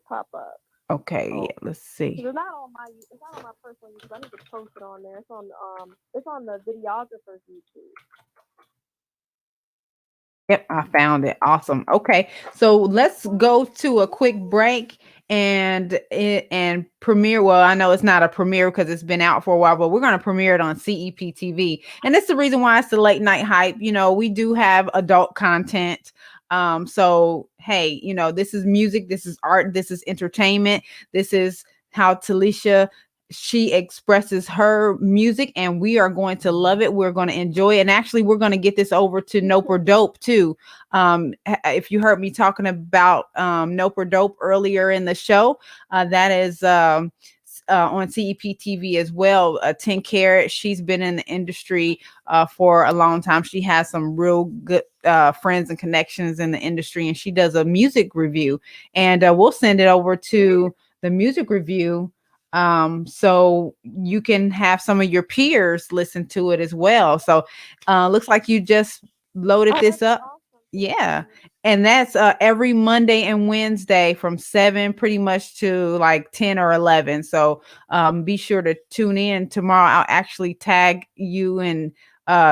pop up. okay, Oh, yeah, let's see. it's not on my personal YouTube. I need to post it on there. It's on the videographer's YouTube. Yep, I found it. Awesome. Okay, so let's go to a quick break and premiere. Well, I know it's not a premiere because it's been out for a while, but we're going to premiere it on CEPTV, and it's the reason why it's the late night hype. We do have adult content. So hey, this is music, this is art, this is entertainment. This is how Talisha she expresses her music, and we are going to love it. We're going to enjoy it. And actually, we're going to get this over to Nope or Dope too. If you heard me talking about Nope or Dope earlier in the show, that is on CEPTV as well. 10 Carat. She's been in the industry for a long time. She has some real good friends and connections in the industry, and she does a music review. And we'll send it over to the music review so you can have some of your peers listen to it as well. So looks like you just loaded this up. Awesome. Yeah. And that's every Monday and Wednesday from 7 pretty much to like 10 or 11. So be sure to tune in tomorrow. I'll actually tag you and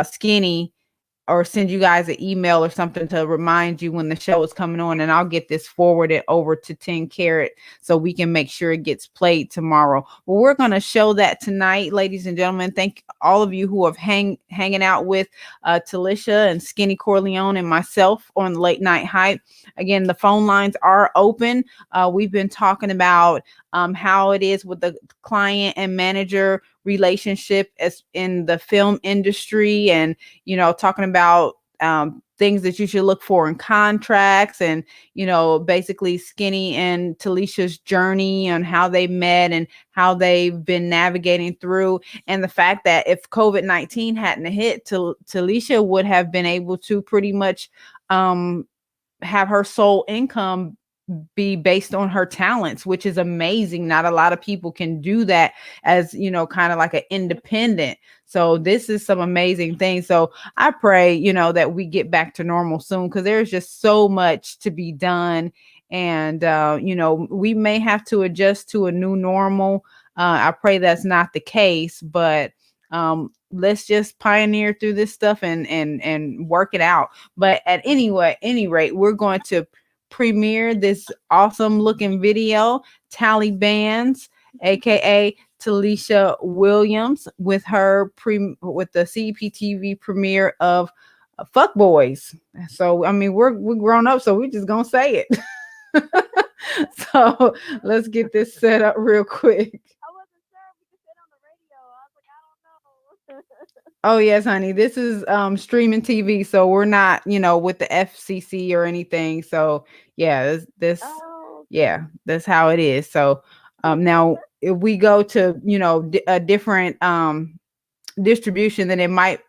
Skinny, or send you guys an email or something to remind you when the show is coming on, and I'll get this forwarded over to 10 Carat so we can make sure it gets played tomorrow. Well, we're going to show that tonight, ladies and gentlemen. Thank all of you who have hanging out with Talisha and Skinny Corleone and myself on Late Night Hype. Again, the phone lines are open. We've been talking about how it is with the client and manager relationship as in the film industry, and talking about things that you should look for in contracts, and basically Skinny and Talisha's journey on how they met and how they've been navigating through, and the fact that if COVID-19 hadn't hit, Talisha would have been able to pretty much have her sole income be based on her talents, which is amazing. Not a lot of people can do that as, kind of like an independent. So this is some amazing things. So I pray, that we get back to normal soon, because there's just so much to be done. And, we may have to adjust to a new normal. I pray that's not the case, but let's just pioneer through this stuff and work it out. But at any rate, we're going to premiere this awesome looking video, Talibands, aka Talisha Williams, with her with the CEPTV premiere of Fuck Boys. So I mean, we're grown up, so we're just gonna say it. So let's get this set up real quick. I wasn't sure if we could sit on the radio. I was like, I don't know. Oh yes, honey. This is streaming TV, so we're not, with the FCC or anything. So yeah, this Oh, yeah, that's how it is. So now if we go to a different distribution, then it might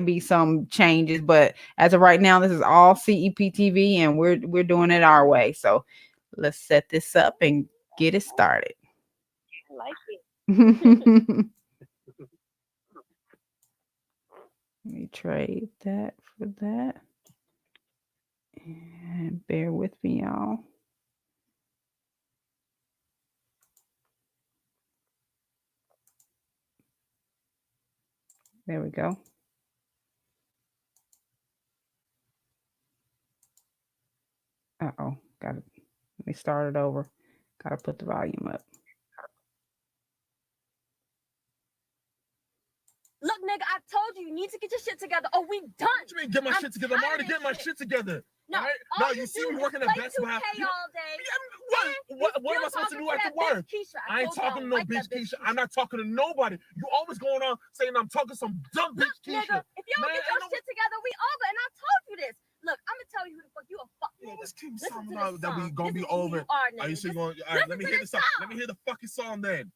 be some changes. But as of right now, this is all CEPTV, and we're doing it our way. So let's set this up and get it started. I like it. Let me trade that for that. And bear with me, y'all. There we go. Uh-oh. Let me start it over. Gotta put the volume up. Look, nigga, I told you need to get your shit together. Oh, we done. What you mean get my shit together? I'm already getting my shit together. No, all right? all No, you see me working at Best Buy. all day. What am I supposed to do after work? I ain't talking to no bitch Keisha. I'm not talking to nobody. You always going on saying I'm talking to some dumb bitch Keisha. Nigga, if you don't get your shit together, we over. And I told you this. Look, I'm gonna tell you who the fuck you a fuck nigga. Let's keep talking about that we gonna be over. Are you sure going? All right, let me hear the song. Let me hear the fucking song then.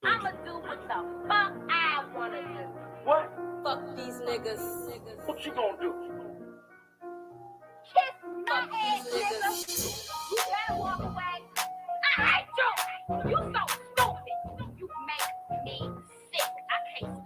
I'ma do what the fuck I wanna do. What? Fuck these niggas. What you gonna do? Kiss my ass, nigga. You better walk away. I hate you. You so stupid. You make me sick. I can't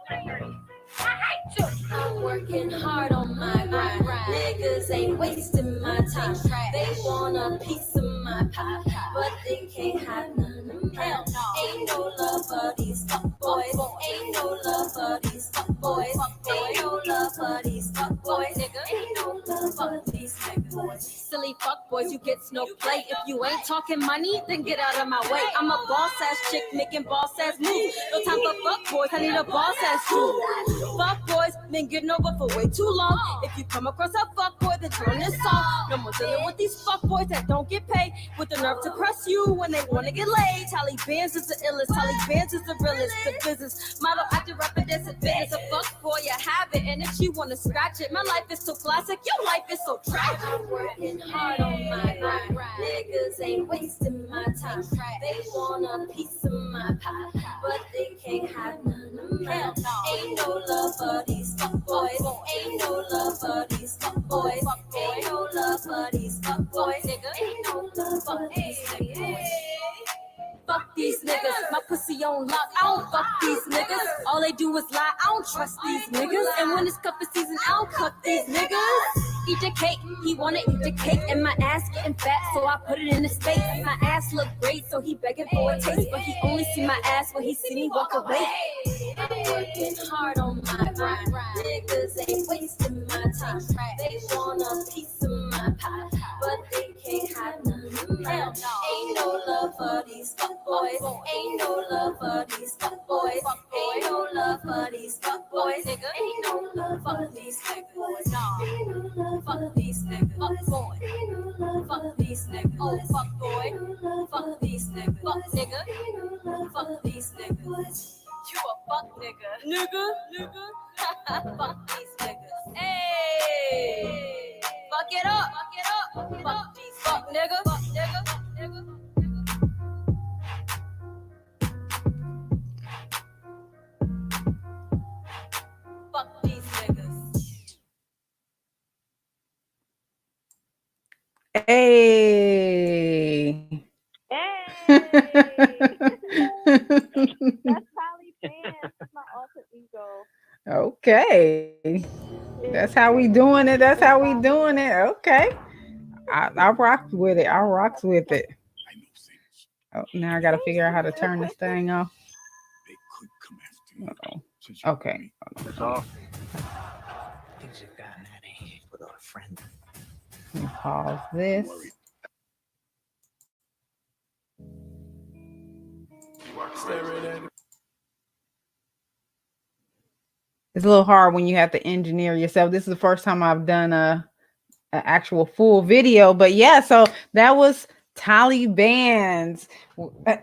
stand you. I hate you. I'm working hard on my grind. Niggas ain't wasting my time. They want a piece of my pie, but they can't have none of mine. Ain't no love for these fuck boys. Ain't no love for these fuck boys. Ain't no love for these fuck boys. Ain't no love for these fuck boys. Silly fuck boys, you get no play. If you ain't talking money, then get out of my way. I'm a boss ass chick making boss ass moves. No time for fuck boys, I need a boss ass too. Fuck boys, been getting over for way too long. If you come across a fuckboy, then turn this off. No more dealing with these fuckboys that don't get paid, with the nerve to press you when they wanna get laid. Taliban's is the illest, Taliban's is the realest. The business model, actor, rapper, disadvantage. A fuckboy, you have it, and if you wanna scratch it, my life is so classic, your life is so tragic. I'm working hard on my grind. Niggas ain't wasting my time. They want a piece of my pie, but they can't have none of mine. Ain't no love for these fuckboys. Ain't no love for these fuckboys. Ain't no love for these fuckboys. Ain't no love for these fuckboys. Fuck these niggas, my pussy on lock. I don't fuck these niggas. All they do is lie. I don't trust these niggas. And when it's cuffing season, I don't cut these niggas. Eat your cake, he wanna eat your cake, and my ass getting fat, so I put it in his face. My ass look great, so he begging for a taste, but he only see my ass when he see me walk away. I'm working hard on my grind. Niggas ain't wasting my time. They want a piece of my pie, but they can't have none of mine. Ain't no love for these fuckboys. Ain't no love for these fuckboys. Ain't no love for these fuckboys. Ain't no love for these fuckboys. Ain't no love for these niggas. Fuckboy. Ain't no love for these niggas. Oh, fuckboy. Fuck these niggas. Fuck nigga. Ain't no love for these niggas. You a fuck nigga. Nigga. Fuck these niggas. Hey. Fuck it up. Fuck these fuck nigga. Fuck nigga. Fuck these niggas. Hey. That's Holly Fan. That's my alter ego. Okay. That's how we doing it. Okay. I rocked with it. Oh, now I gotta figure out how to turn this thing off. Uh-oh. Okay. It's off. Things have gotten out of hand with our friend. Let me pause this. It's a little hard when you have to engineer yourself. This is the first time I've done a actual full video, but yeah, so that was Taliban's,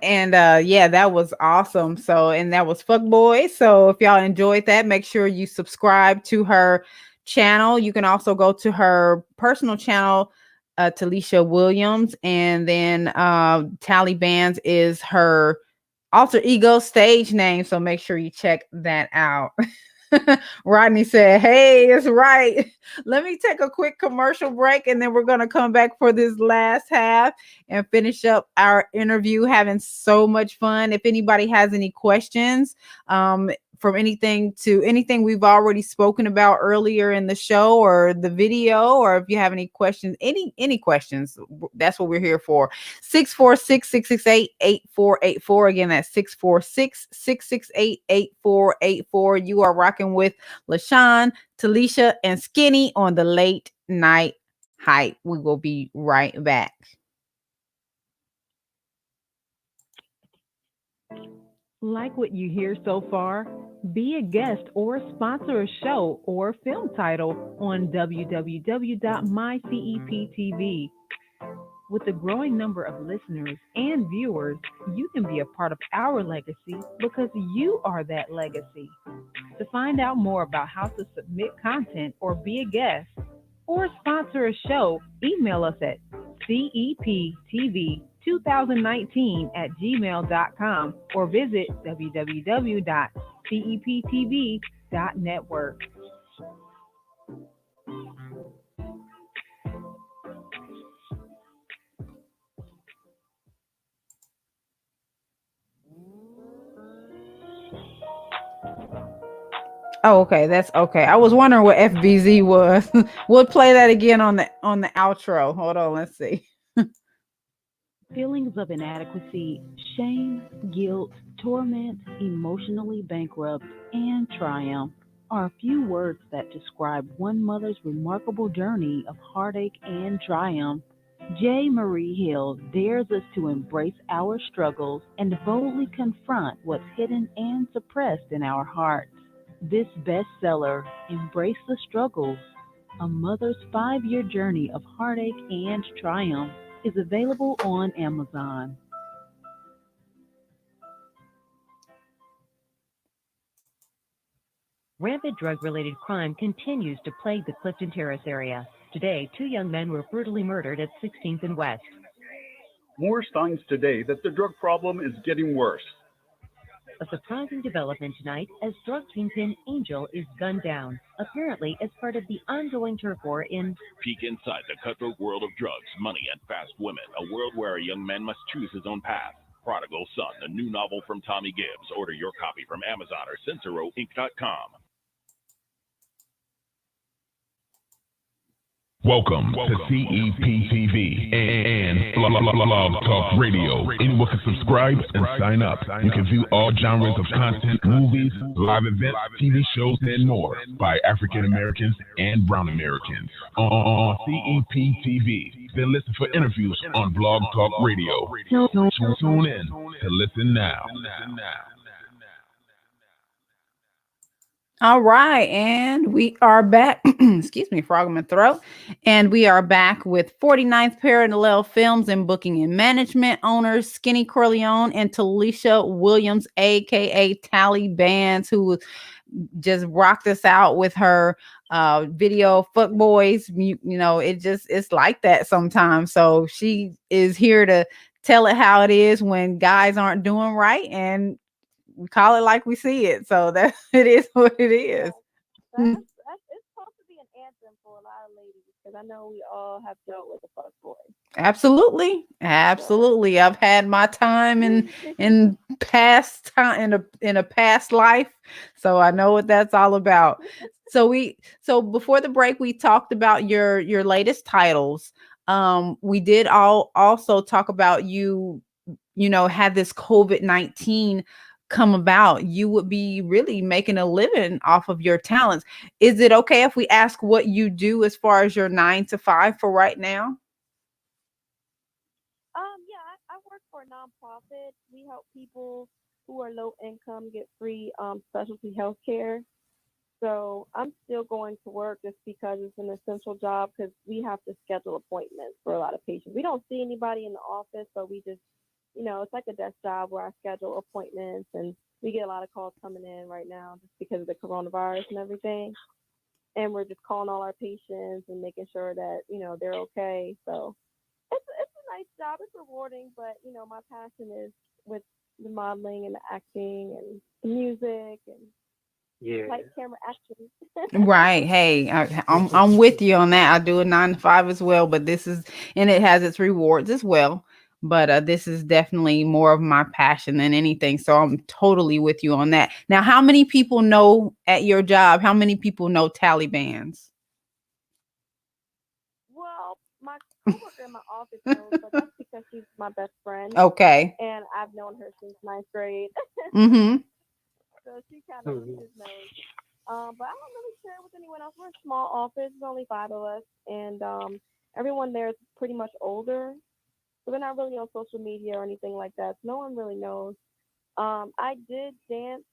and yeah, that was awesome. So, and that was Fuckboy. So if y'all enjoyed that, make sure you subscribe to her channel. You can also go to her personal channel, Talisha Williams, and then Taliban's is her alter ego stage name. So make sure you check that out. Rodney said, hey, it's right. Let me take a quick commercial break, and then we're going to come back for this last half and finish up our interview. Having so much fun. If anybody has any questions, from anything we've already spoken about earlier in the show or the video, or if you have any questions, any questions, that's what we're here for. 646-668-8484. Again, that's 646-668-8484. You are rocking with LaShawn, Talisha, and Skinny on the Late Night Hype. We will be right back. Like what you hear so far? Be a guest or sponsor a show or film title on www.myceptv. With a growing number of listeners and viewers, you can be a part of our legacy because you are that legacy. To find out more about how to submit content or be a guest or sponsor a show, email us at CEPTV2019@gmail.com or visit www.ceptv.network. Oh, okay, that's okay. I was wondering what FBZ was. We'll play that again on the outro. Hold on, let's see. Feelings of inadequacy, shame, guilt, torment, emotionally bankrupt, and triumph are a few words that describe one mother's remarkable journey of heartache and triumph. J. Marie Hill dares us to embrace our struggles and boldly confront what's hidden and suppressed in our hearts. This bestseller, Embrace the Struggles, A Mother's 5-Year Journey of Heartache and Triumph, is available on Amazon. Rampant drug-related crime continues to plague the Clifton Terrace area. Today, 2 young men were brutally murdered at 16th and West. More signs today that the drug problem is getting worse. A surprising development tonight as drug kingpin Angel is gunned down, apparently as part of the ongoing turf war in... Peek inside the cutthroat world of drugs, money, and fast women, a world where a young man must choose his own path. Prodigal Son, the new novel from Tommy Gibbs. Order your copy from Amazon or CensorOinc.com. Welcome to CEPTV and Blog Talk Radio. Anyone can subscribe and sign up. You can view all genres of content, movies, live events, TV shows, and more by African Americans and Brown Americans on CEPTV. Then listen for interviews on Blog Talk Radio. Tune in to listen now. All right, and we are back. Excuse me, frog in my throat. And we are back with 49th Parallel Films and Booking and Management owners, Skinny Corleone and Talisha Williams, aka Talibands, who just rocked us out with her video Fuck Boys. You know, it's like that sometimes. So she is here to tell it how it is when guys aren't doing right, and we call it like we see it. So that it is what it is. It's supposed to be an anthem for a lot of ladies, because I know we all have dealt with a fuck boy. Absolutely. I've had my time in past time in a past life, so I know what that's all about. So before the break, we talked about your latest titles. We did also talk about you had this COVID-19 come about. You would be really making a living off of your talents. Is it okay if we ask what you do as far as your 9 to 5 for right now? Yeah, I work for a nonprofit. We help people who are low income get free specialty health care. So I'm still going to work just because it's an essential job, because we have to schedule appointments for a lot of patients. We don't see anybody in the office, but we just, it's like a desk job where I schedule appointments, and we get a lot of calls coming in right now just because of the coronavirus and everything. And we're just calling all our patients and making sure that, they're okay. So it's a nice job. It's rewarding, but, my passion is with the modeling and the acting and the music and light camera action. Right. Hey, I'm with you on that. I do a 9 to 5 as well, but it has its rewards as well. But this is definitely more of my passion than anything. So I'm totally with you on that. Now, how many people know at your job? How many people know Talibands? Well, my coworker in my office knows, but that's because she's my best friend. Okay. And I've known her since 9th grade. Mm-hmm. So she kind of knows. But I don't really share with anyone else. We're a small office. There's only 5 of us. And everyone there is pretty much older. So we're not really on social media or anything like that. So no one really knows. I did dance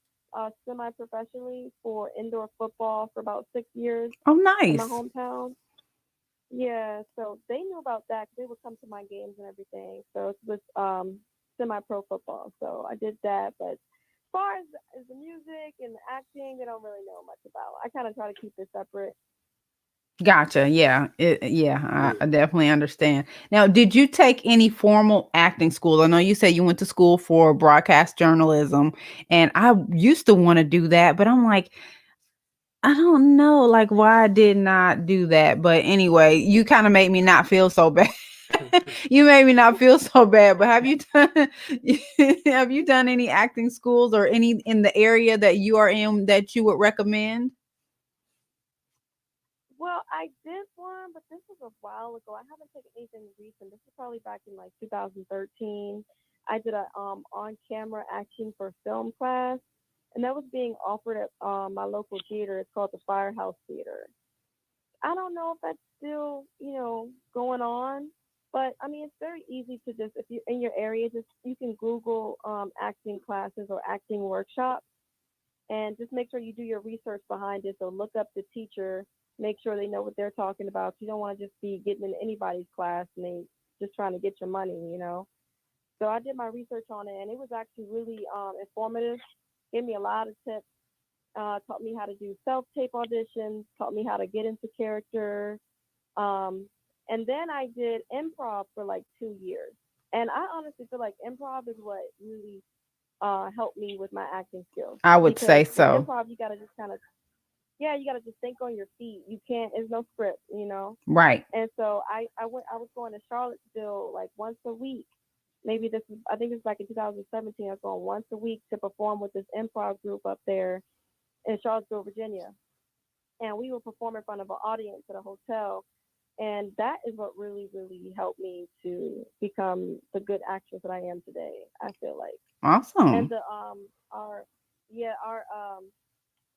semi-professionally for indoor football for about 6 years. Oh, nice. In my hometown. Yeah, so they knew about that. They would come to my games and everything. So it was semi-pro football. So I did that. But as far as the music and the acting, they don't really know much about. I kind of try to keep it separate. Gotcha. Yeah. I definitely understand. Now, did you take any formal acting school? I know you said you went to school for broadcast journalism, and I used to want to do that, but I'm like, I don't know, like, why I did not do that. But anyway, you kind of made me not feel so bad. You made me not feel so bad. But have you done any acting schools or any in the area that you are in that you would recommend? Well, I did one, but this was a while ago. I haven't taken anything recent. This was probably back in like 2013. I did a on-camera acting for film class, and that was being offered at my local theater. It's called the Firehouse Theater. I don't know if that's still, going on, but I mean, it's very easy to just, if you're in your area, you can Google acting classes or acting workshops, and just make sure you do your research behind it. So look up the teacher, make sure they know what they're talking about. You don't want to just be getting in anybody's class and they just trying to get your money, So I did my research on it, and it was actually really informative. Gave me a lot of tips. Taught me how to do self-tape auditions. Taught me how to get into character. And then I did improv for like 2 years. And I honestly feel like improv is what really helped me with my acting skills. I would say Because with so. improv, you gotta just kind of, you gotta just think on your feet. You can't. There's no script, Right. And so I was going to Charlottesville like once a week. Maybe I think it's back in 2017. I was going once a week to perform with this improv group up there in Charlottesville, Virginia. And we would perform in front of an audience at a hotel. And that is what really, really helped me to become the good actress that I am today, I feel like. Awesome. And the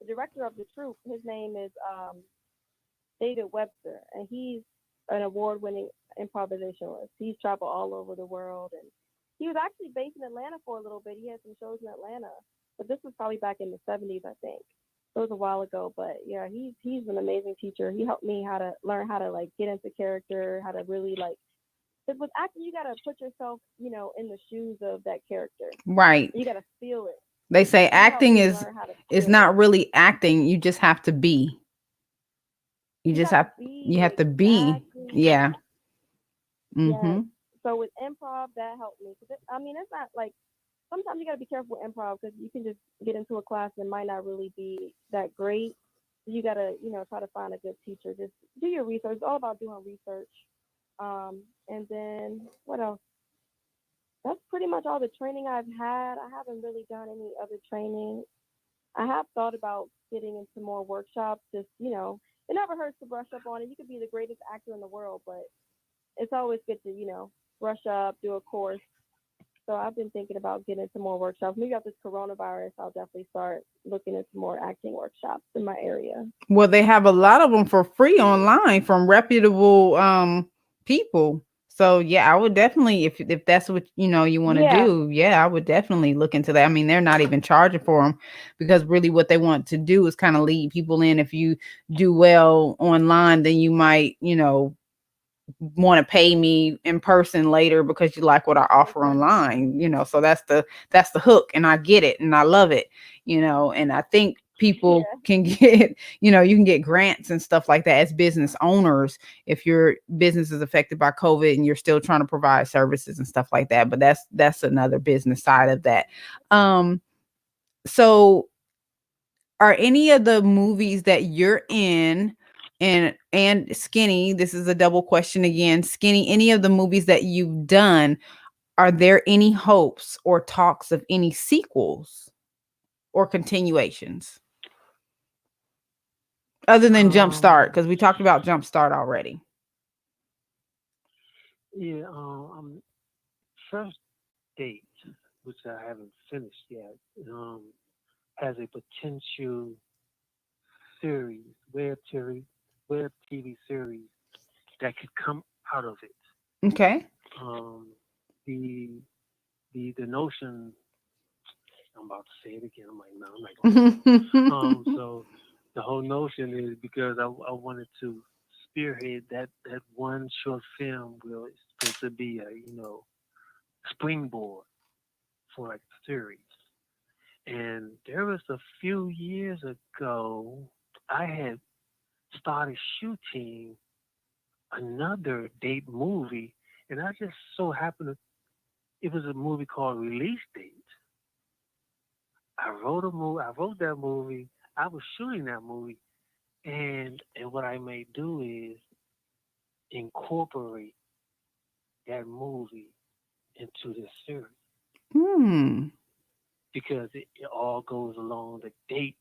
director of the troupe, his name is David Webster, and he's an award-winning improvisationalist. He's traveled all over the world, and he was actually based in Atlanta for a little bit. He had some shows in Atlanta, but this was probably back in the 70s, I think. It was a while ago, but yeah, he's an amazing teacher. He helped me learn how to like get into character, how to really like. Because with acting, you gotta put yourself, in the shoes of that character. Right. You gotta feel it. They say He helped acting me is learn how to is feel not it. really acting. You just have to be. You just have to be. Exactly. Yeah. Yes. Mm-hmm. So with improv, that helped me. Cause it's not like, sometimes you got to be careful with improv because you can just get into a class and it might not really be that great. You got to, try to find a good teacher. Just do your research. It's all about doing research. And then what else? That's pretty much all the training I've had. I haven't really done any other training. I have thought about getting into more workshops. Just, it never hurts to brush up on it. You could be the greatest actor in the world, but it's always good to, brush up, do a course. So I've been thinking about getting into more workshops. Maybe after this coronavirus, I'll definitely start looking into more acting workshops in my area. Well, they have a lot of them for free online from reputable people. So yeah, I would definitely, if that's what you want to do, yeah, I would definitely look into that. I mean, they're not even charging for them because really what they want to do is kind of lead people in. If you do well online, then you might, want to pay me in person later because you like what I offer online, so that's the hook, and I get it and I love it, and I think people can get, you can get grants and stuff like that as business owners if your business is affected by COVID and you're still trying to provide services and stuff like that, but that's another business side of that. So are any of the movies that you're in and Skinny, this is a double question again, Skinny, any of the movies that you've done, are there any hopes or talks of any sequels or continuations other than Jumpstart? Because we talked about Jumpstart already. Yeah, First Date, which I haven't finished yet, has a potential series, web TV series that could come out of it. Okay. The notion, I'm about to say it again. I'm like, no, I'm not going to. So the whole notion is because I wanted to spearhead that one short film where it's supposed to be a springboard for like a series. And there was a few years ago, I had started shooting another date movie, and I just so happened to, it was a movie called Release Date. I wrote that movie. I was shooting that movie, and what I may do is incorporate that movie into this series. Because it all goes along the date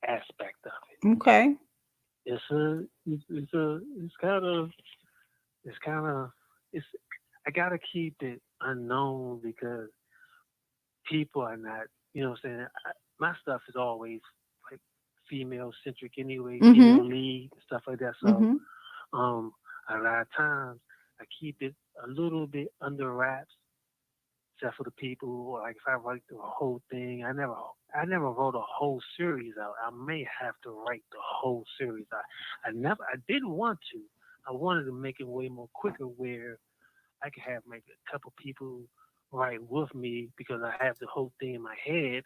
aspect of it. Okay. I gotta keep it unknown because people are not, my stuff is always like female centric anyway, female lead, stuff like that. So a lot of times I keep it a little bit under wraps just for the people. Or like if I write the whole thing, I never wrote a whole series out. I may have to write the whole series out. I didn't want to. I wanted to make it way more quicker where I could have maybe a couple people write with me because I have the whole thing in my head.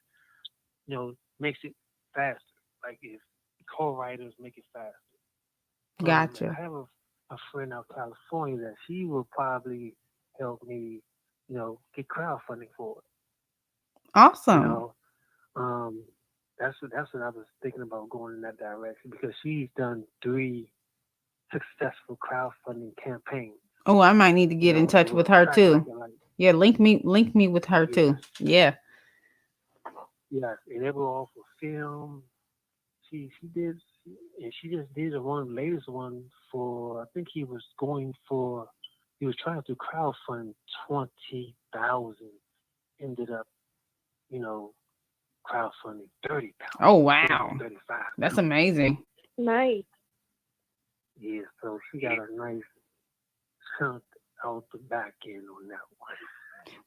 Makes it faster. Like if co-writers make it faster. Gotcha. I have a friend out of California that she will probably help me, get crowdfunding for it. Awesome. That's what I was thinking about going in that direction because she's done 3 successful crowdfunding campaigns. Oh, I might need to get in touch with her too. Yeah, link me with her too. Yeah. Yes, and they were all for film. She just did one of the latest one for, I think he was trying to crowdfund 20,000, ended up, crowdfunding 30,000. Oh wow, 35. That's amazing. Nice. Yeah, so she got a nice chunk out the back end on that one.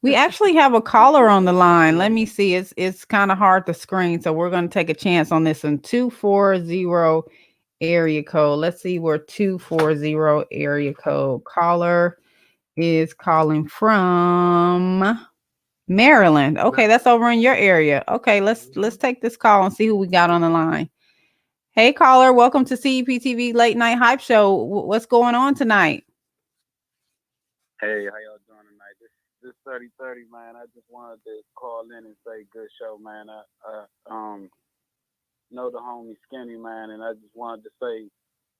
We actually have a caller on the line. Let me see. It's kind of hard to screen, so we're going to take a chance on this one. 240 area code. Let's see where 240 area code. Caller is calling from Maryland. Okay, that's over in your area. Okay, let's take this call and see who we got on the line. Hey, caller, welcome to CEPTV Late Night Hype Show. What's going on tonight? Hey, how y'all doing tonight? This 3030, man. I just wanted to call in and say good show, man. I know the homie Skinny, man, and I just wanted to say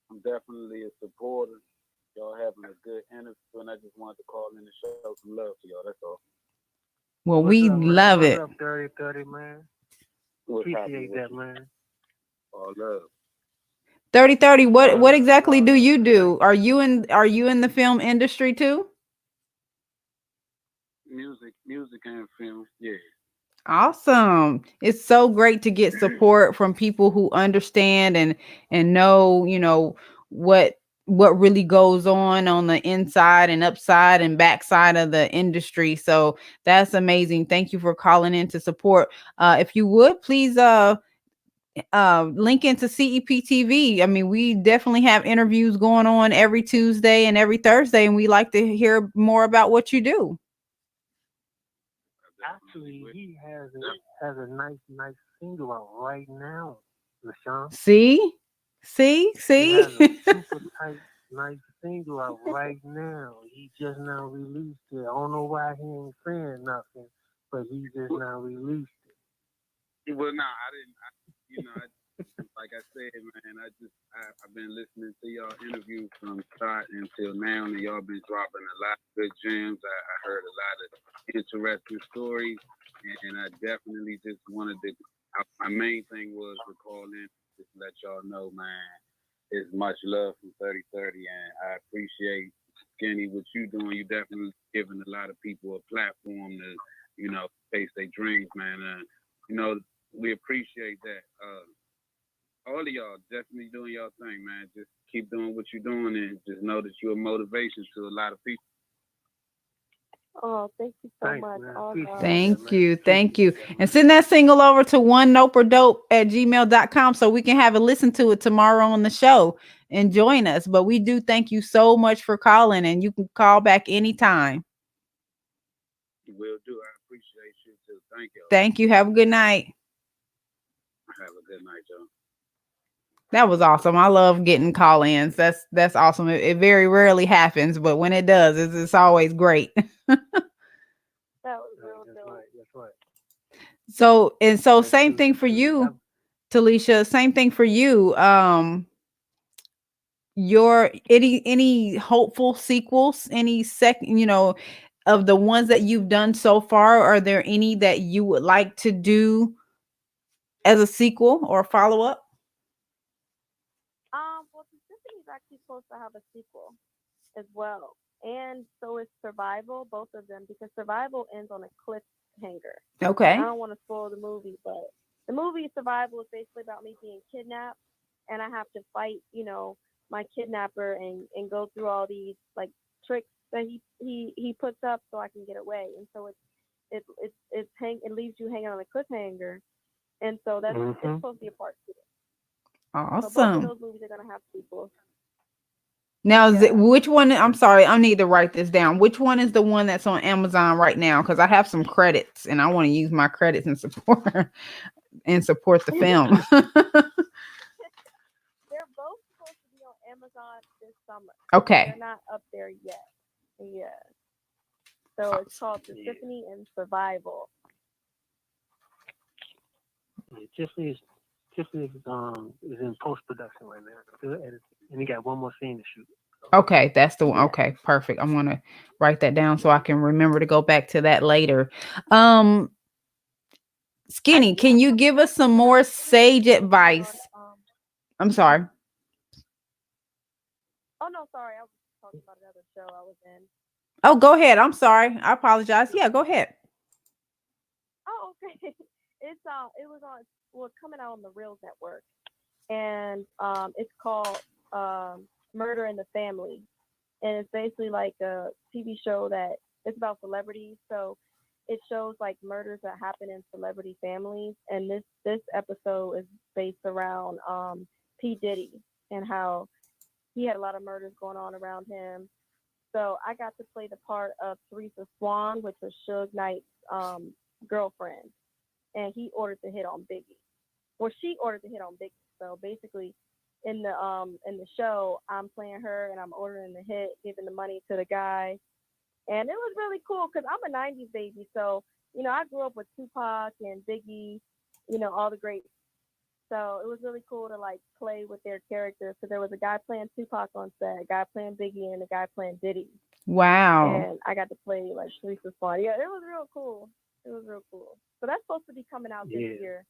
I'm definitely a supporter. Y'all having a good interview, and I just wanted to call in and show some love to y'all. That's all. Well, we love it. What's up, 3030, man? Appreciate that, man. All love. 3030, what exactly do you do? Are you in the film industry too? Music and film, yeah. Awesome. It's so great to get support from people who understand and know, what really goes on the inside and upside and backside of the industry. So that's amazing. Thank you for calling in to support. If you would please link into CEPTV. I mean, we definitely have interviews going on every Tuesday and every Thursday, and we like to hear more about what you do. Actually, he has a nice single out right now, LaShawn. See? He has a super tight, nice single out right now. He just now released it. I don't know why he ain't saying nothing, but he just now released it. Well, no, I didn't. Like I said, man, I've been listening to y'all interviews from start until now, and y'all been dropping a lot of good gems. I heard a lot of interesting stories, and I definitely just wanted to. My main thing was to call in, just let y'all know, man, it's much love from 3030, and I appreciate Skinny what you doing. You definitely giving a lot of people a platform to, face their dreams, man. We appreciate that. All of y'all definitely doing y'all thing, man. Just keep doing what you're doing and just know that you're a motivation to a lot of people. Oh, thank you so much. Thank you. And send that single over to onenopeordope@gmail.com so we can have a listen to it tomorrow on the show and join us. But we do thank you so much for calling, and you can call back anytime. Will do. I appreciate you too. Thank you. Thank you. Have a good night. Have a good night, Joe. That was awesome. I love getting call-ins. That's awesome. It very rarely happens, but when it does, it's always great. That was real dope. That's right. So same thing for you, Talisha. Same thing for you. Your any hopeful sequels? Any second, of the ones that you've done so far? Are there any that you would like to do as a sequel or follow up? Well, the symphony is actually supposed to have a sequel as well, and so is Survival, both of them, because Survival ends on a cliffhanger. Okay. I don't want to spoil the movie, but the movie Survival is basically about me being kidnapped, and I have to fight, my kidnapper and go through all these like tricks that he puts up so I can get away. And so it leaves you hanging on a cliffhanger, and so that's it's supposed to be a part 2. So both of Awesome. those movies are gonna have sequels. Now, Yeah. which one? I'm sorry, I need to write this down. Which one is the one that's on Amazon right now? Because I have some credits, and I want to use my credits and support the film. They're both supposed to be on Amazon this summer. Okay. They're not up there yet. Yeah. So it's called The Symphony and Survival. Yeah, Tiffany is in post production right now. Still editing, and he got one more scene to shoot. Okay, that's the one. Okay, perfect. I'm gonna write that down so I can remember to go back to that later. Skinny, can you give us some more sage advice? I'm sorry. Oh no, sorry, I was talking about another show I was in. Oh, go ahead. I'm sorry. I apologize. Yeah, go ahead. Oh, okay. It was coming out on the Reels Network, and it's called Murder in the Family, and it's basically like a TV show that it's about celebrities. So it shows like murders that happen in celebrity families, and this episode is based around P. Diddy and how he had a lot of murders going on around him. So I got to play the part of Theresa Swan, which was Suge Knight's girlfriend, and he ordered the hit on Biggie. Well, she ordered the hit on Biggie. So basically, in the show, I'm playing her and I'm ordering the hit, giving the money to the guy, and it was really cool because I'm a '90s baby. So I grew up with Tupac and Biggie, all the greats. So it was really cool to like play with their characters. So there was a guy playing Tupac on set, a guy playing Biggie, and a guy playing Diddy. Wow. And I got to play like Theresa Swan. Yeah, it was real cool. So that's supposed to be coming out this year.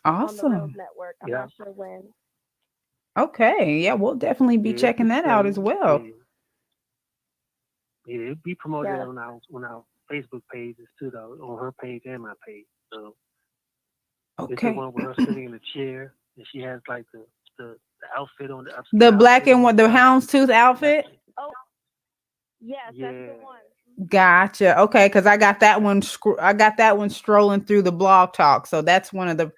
Awesome. On the Reels Network. I'm not sure when. Okay. Yeah, we'll definitely be checking that out as well. Yeah, it'll be promoted on our Facebook pages too, though, on her page and my page. So it's the one with her sitting in a chair, and she has like the outfit on the black and the houndstooth outfit. Oh, yes, that's the one. Gotcha. Okay, because I got that one. I got that one strolling through the blog talk. So that's one of the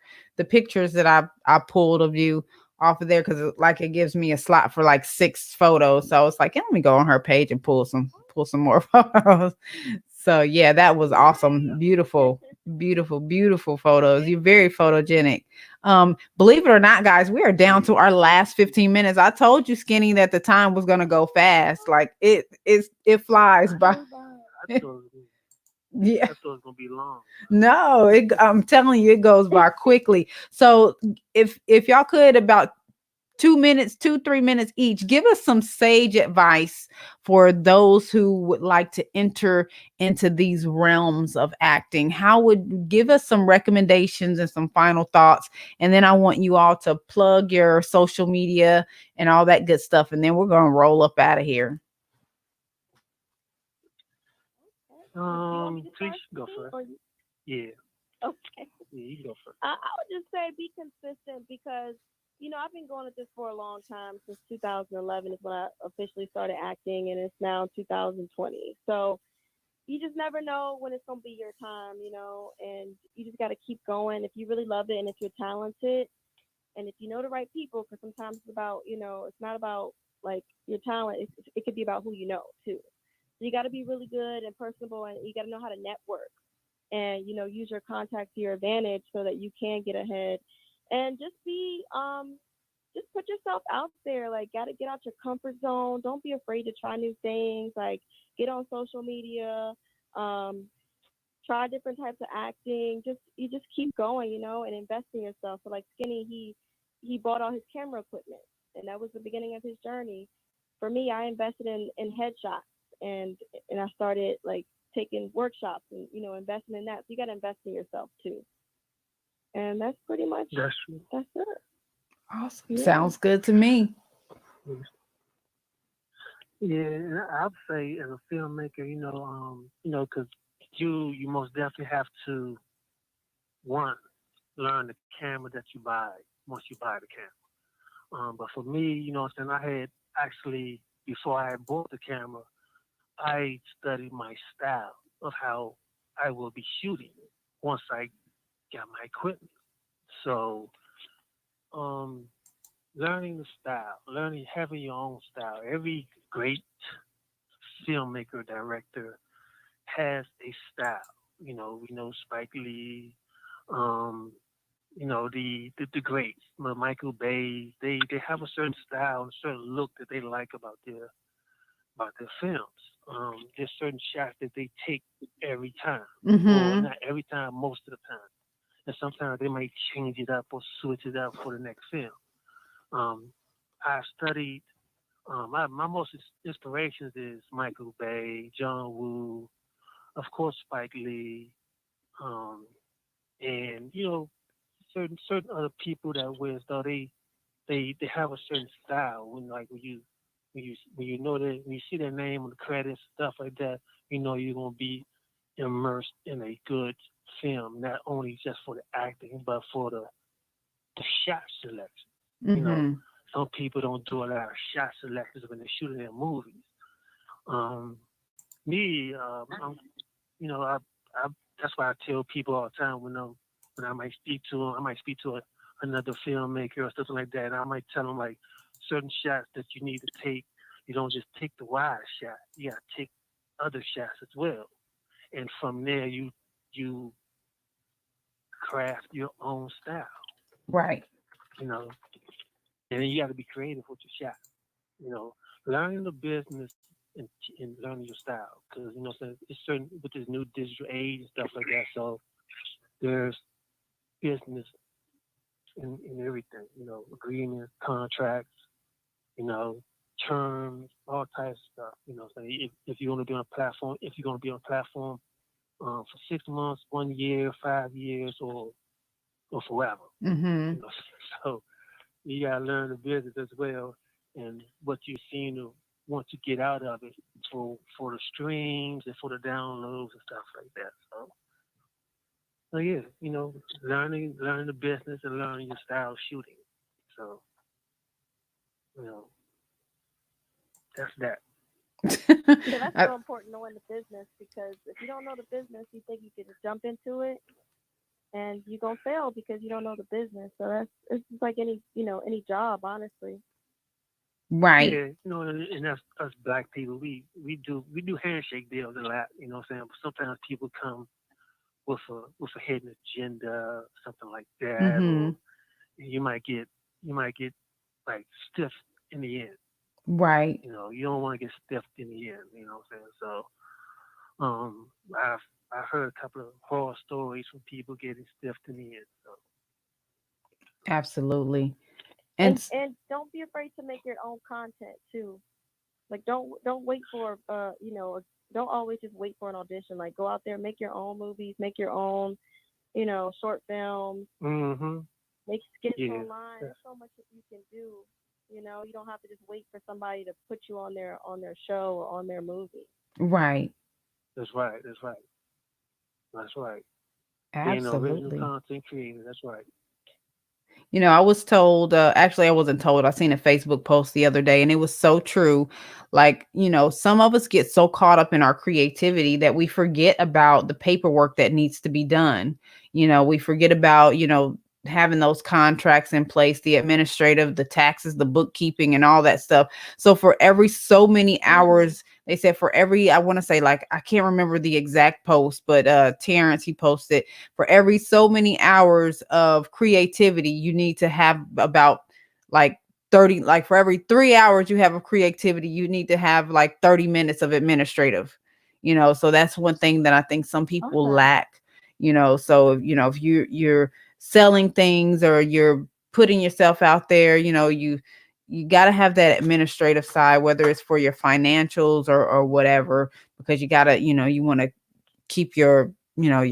pictures that I pulled of you off of there because it gives me a slot for like 6 photos. So it's like, let me go on her page and pull some more photos. So yeah, that was awesome. Beautiful photos. You're very photogenic. Believe it or not, guys, we are down to our last 15 minutes. I told you, Skinny, that the time was gonna go fast. Like it flies by. Yeah, I thought it was gonna be long. No, I'm telling you, it goes by quickly. So if y'all could, about 2-3 minutes each, give us some sage advice for those who would like to enter into these realms of acting. Give us some recommendations and some final thoughts, and then I want you all to plug your social media and all that good stuff, and then we're gonna roll up out of here. Please go first. Yeah. Okay. Yeah, you go first. I would just say be consistent because I've been going at this for a long time. Since 2011 is when I officially started acting, and it's now 2020. So you just never know when it's gonna be your time, and you just got to keep going. If you really love it, and if you're talented, and if you know the right people, because sometimes it's about it's not about like your talent. It could be about who you know too. So you got to be really good and personable, and you got to know how to network, and use your contact to your advantage so that you can get ahead. And just just put yourself out there. Like, gotta get out your comfort zone. Don't be afraid to try new things. Like, get on social media, try different types of acting. You just keep going, and invest in yourself. So like Skinny, he bought all his camera equipment, and that was the beginning of his journey. For me, I invested in headshots, and I started like taking workshops and investing in that. So you gotta invest in yourself too. And that's pretty much that's it. Awesome. Yeah. Sounds good to me. Yeah, and I'd say as a filmmaker, because you most definitely have to learn the camera that you buy once you buy the camera. But for me, I had actually, before I had bought the camera, I studied my style of how I will be shooting once I got my equipment. So, learning the style, having your own style. Every great filmmaker, director has a style. We know Spike Lee, um, the greats, Michael Bay. They have a certain style, a certain look that they like about their films. There's certain shots that they take every time, or not every time, most of the time. And sometimes they might change it up or switch it up for the next film. I studied. My most inspirations is Michael Bay, John Woo, of course Spike Lee, and certain other people that with though they have a certain style when you know that when you see their name on the credits stuff like that, you're gonna be immersed in a good film, not only just for the acting but for the shot selection. Some people don't do a lot of shot selections when they're shooting their movies. That's why I tell people all the time when I might speak to them, I might speak to another filmmaker or something like that, and I might tell them like certain shots that you need to take. You don't just take the wide shot. You gotta take other shots as well, and from there you craft your own style. Right. And then you got to be creative with your shot. Learning the business and learning your style, because it's certain with this new digital age and stuff like that. So there's business in everything. Agreements, contracts, terms, all types of stuff. So if you're going to be on a platform, for 6 months, 1 year, 5 years, or forever. So you gotta learn the business as well, and what you seem to want to get out of it for the streams and for the downloads and stuff like that. So yeah, learning the business and learning your style of shooting. So that's that. Yeah, that's so important, knowing the business, because if you don't know the business, you think you can just jump into it, and you're gonna fail because you don't know the business. So it's just like any job, honestly. Right. Yeah, and that's us black people. We do handshake deals a lot. You know what I'm saying? Sometimes people come with a hidden agenda, something like that, or you might get like stiff in the end. Right. You don't want to get stiffed in the end. You know what I'm saying? So, I've heard a couple of horror stories from people getting stiffed in the end. So. Absolutely. And don't be afraid to make your own content too. Like don't wait for don't always just wait for an audition. Like go out there, make your own movies, make your own short films. Make skits online. There's so much that you can do. You don't have to just wait for somebody to put you on their show or on their movie. Right. That's right. Absolutely. Original content creator. That's right. I was told, actually, I wasn't told. I seen a Facebook post the other day and it was so true. Like, some of us get so caught up in our creativity that we forget about the paperwork that needs to be done. We forget about, having those contracts in place, the administrative, the taxes, the bookkeeping, and all that stuff. So for every so many hours, they said for every, I want to say, like, I can't remember the exact post, but Terrence, he posted, for every so many hours of creativity, you need to have about like 30, like for every 3 hours you have of creativity, you need to have like 30 minutes of administrative, so that's one thing that I think some people lack, so, if you're selling things or you're putting yourself out there, you got to have that administrative side, whether it's for your financials or whatever, because you got to, you want to keep your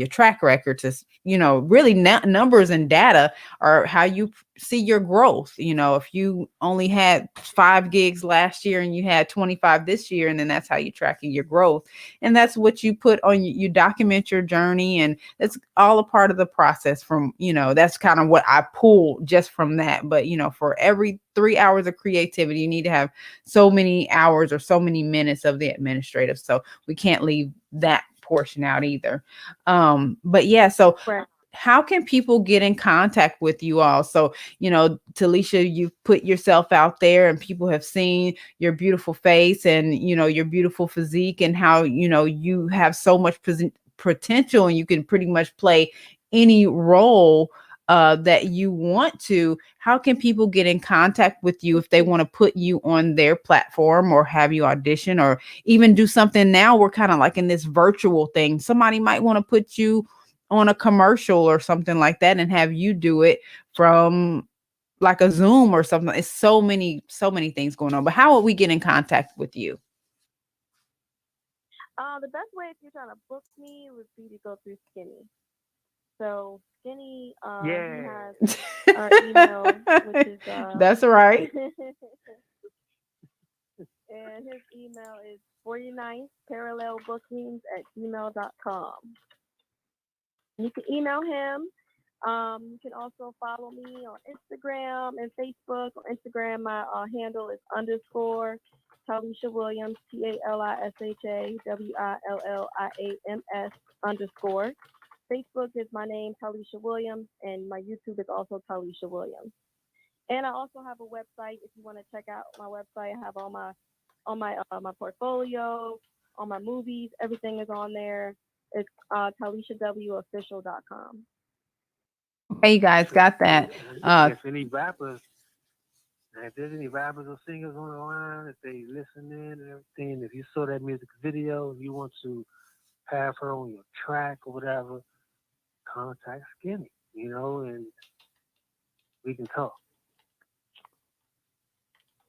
track record to, really numbers and data are how you see your growth. If you only had 5 gigs last year and you had 25 this year, and then that's how you tracking your growth. And that's what you put on, you document your journey, and it's all a part of the process from, that's kind of what I pull just from that. But, for every 3 hours of creativity, you need to have so many hours or so many minutes of the administrative. So we can't leave that portion out either. But yeah, so Right. how can people get in contact with you all? So, Talisha, you've put yourself out there and people have seen your beautiful face and, your beautiful physique and how, you have so much potential and you can pretty much play any role that you want to. How can people get in contact with you if they want to put you on their platform or have you audition or even do something? Now we're kind of like in this virtual thing. Somebody might want to put you on a commercial or something like that and have you do it from like a Zoom or something. It's so many things going on. But how would we get in contact with you? The best way if you're trying to book me would be to go through Skinny. So Skinny, he has our email, which is That's right. and his email is 49parallelbookings@gmail.com. You can email him. You can also follow me on Instagram and Facebook. On Instagram, my handle is _ Talisha Williams, TALISHA WILLIAMS _ Facebook is my name, Talisha Williams, and my YouTube is also Talisha Williams. And I also have a website. If you want to check out my website, I have all my my portfolio, all my movies, everything is on there. It's TalishaWofficial.com. Okay, you guys got that. If there's any rappers or singers on the line, if they listen in and everything, if you saw that music video and you want to have her on your track or whatever, contact Skinny, and we can talk.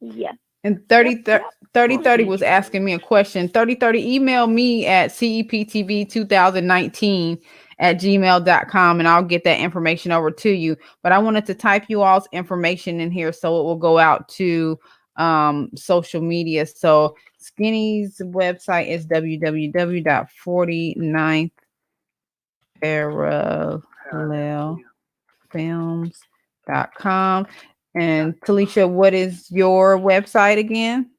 Yes. And 3030 was asking me a question. 3030, email me at CEPTV2019 @gmail.com and I'll get that information over to you. But I wanted to type you all's information in here so it will go out to social media. So Skinny's website is www.49parallelfilms.com. And Talisha, what is your website again?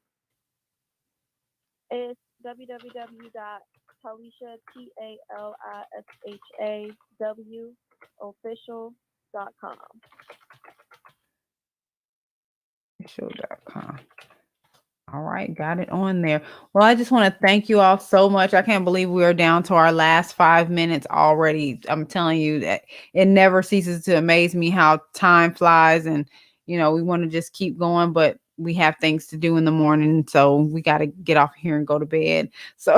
It's www.TalishaTalishaWofficial.com. Official.com. All right, got it on there. Well, I just want to thank you all so much. I can't believe we are down to our last 5 minutes already. I'm telling you that it never ceases to amaze me how time flies, and we want to just keep going, but we have things to do in the morning, so we got to get off here and go to bed. So,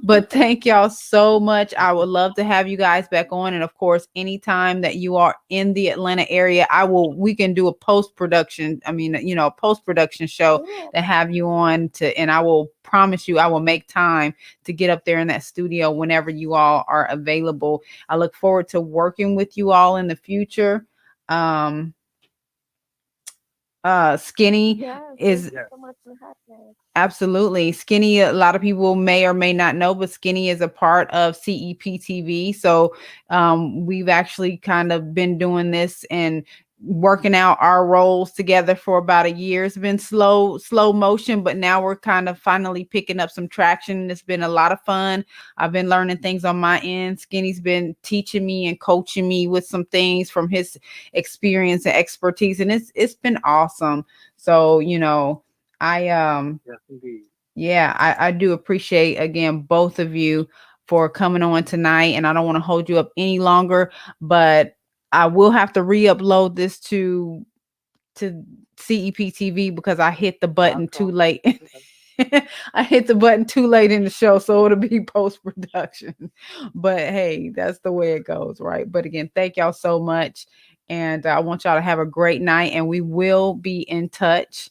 but thank y'all so much. I would love to have you guys back on, and of course, anytime that you are in the Atlanta area, we can do a post-production. Post-production show to have you on and I will promise you, I will make time to get up there in that studio whenever you all are available. I look forward to working with you all in the future. Skinny is so much for having us. Absolutely. Skinny, a lot of people may or may not know, but Skinny is a part of CEPTV. So we've actually kind of been doing this and working out our roles together for about a year. It's been slow motion, but now we're kind of finally picking up some traction. It's been a lot of fun. I've been learning things on my end. Skinny's been teaching me and coaching me with some things from his experience and expertise, and it's been awesome. So, I do appreciate again both of you for coming on tonight, and I don't want to hold you up any longer, but I will have to re-upload this to CEPTV because I hit the button too late. I hit the button too late in the show, so it'll be post-production. But hey, that's the way it goes, right? But again, thank y'all so much, and I want y'all to have a great night, and we will be in touch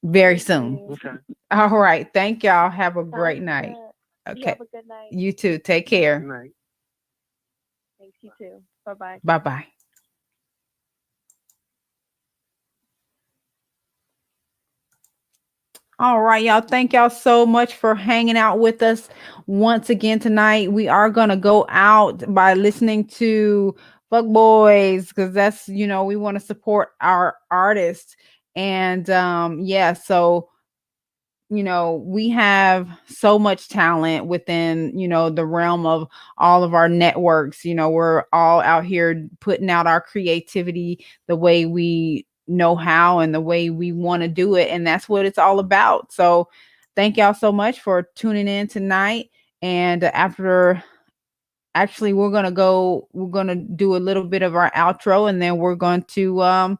very soon. Okay. All right. Thank y'all. Have a great night. You Okay. have a good night. You too. Take care. Good night. Thanks, you too. Bye-bye. Bye-bye. All right, y'all. Thank y'all so much for hanging out with us once again tonight. We are going to go out by listening to Fuck Boys because that's, we want to support our artists. And so we have so much talent within, the realm of all of our networks. We're all out here putting out our creativity the way we know how and the way we want to do it. And that's what it's all about. So thank y'all so much for tuning in tonight. And actually, we're going to do a little bit of our outro, and then we're going to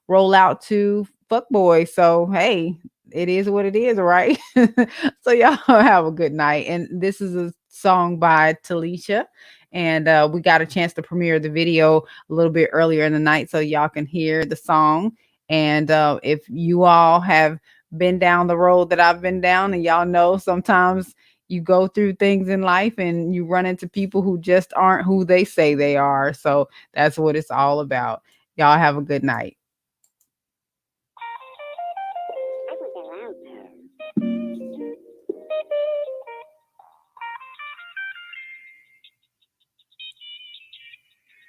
roll out to Fuckboy. So, hey, it is what it is, right? So y'all have a good night. And this is a song by Talisha. And we got a chance to premiere the video a little bit earlier in the night so y'all can hear the song. And if you all have been down the road that I've been down, and y'all know sometimes you go through things in life and you run into people who just aren't who they say they are. So that's what it's all about. Y'all have a good night.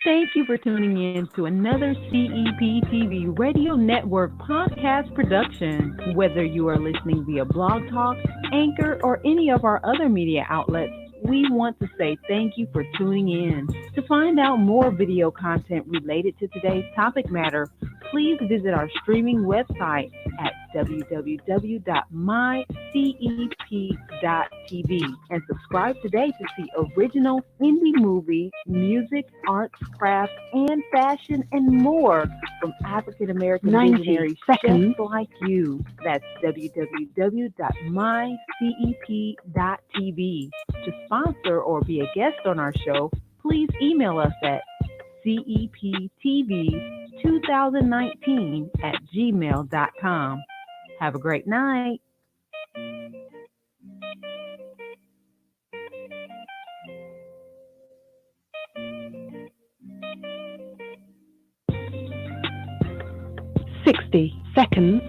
Thank you for tuning in to another CEPTV Radio Network podcast production. Whether you are listening via Blog Talk, Anchor, or any of our other media outlets, we want to say thank you for tuning in. To find out more video content related to today's topic matter, please visit our streaming website at www.mycep.tv and subscribe today to see original indie movie, music, arts, craft, and fashion, and more from African American visionaries just like you. That's www.mycep.tv. To sponsor or be a guest on our show, please email us at CEPTV2019@gmail.com. Have a great night. Seconds.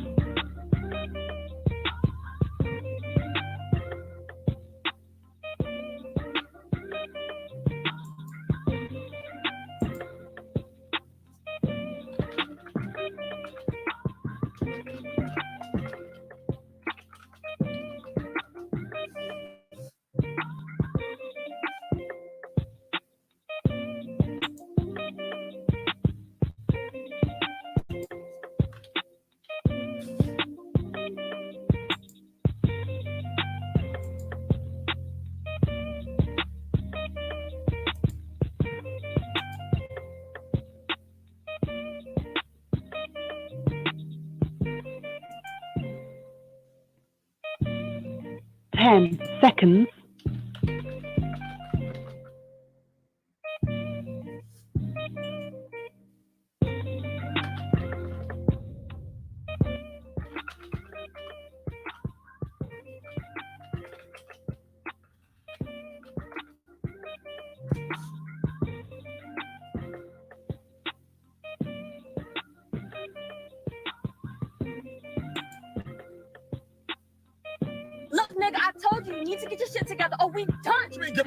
Seconds. Look, nigga, I told you need to get your shit together or we done. Get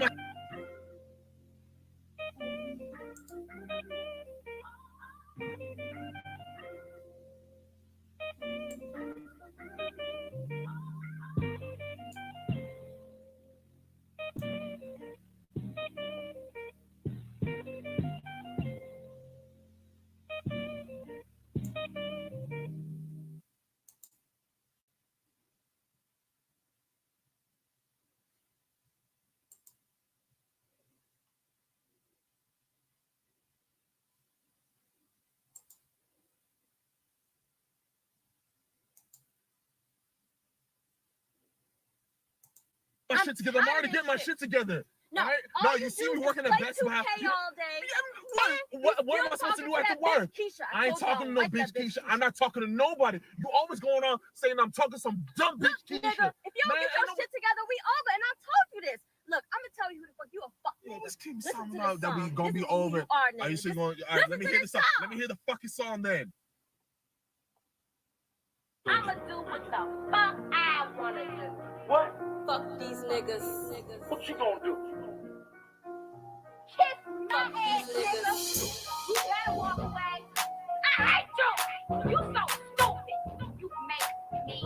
my shit together. I'm already getting my shit together. No, right? no, You see me working at Best Buy. all day. What am I supposed to do after work? I ain't talking to no bitch Keisha. I'm not talking to nobody. You always going on saying I'm talking to some dumb bitch Keisha. Nigga, if you don't get your shit together, we over. And I told you this. Look, I'm gonna tell you who the fuck you a fuck nigga. Let's keep talking about that we gonna be over. Are you still going? All right, let me hear the song. Let me hear the fucking song then. I'ma do what the fuck I wanna do. What? Fuck these niggas. What you gonna do? Kiss my ass, nigga. You better walk away. I hate you. You so stupid. You make me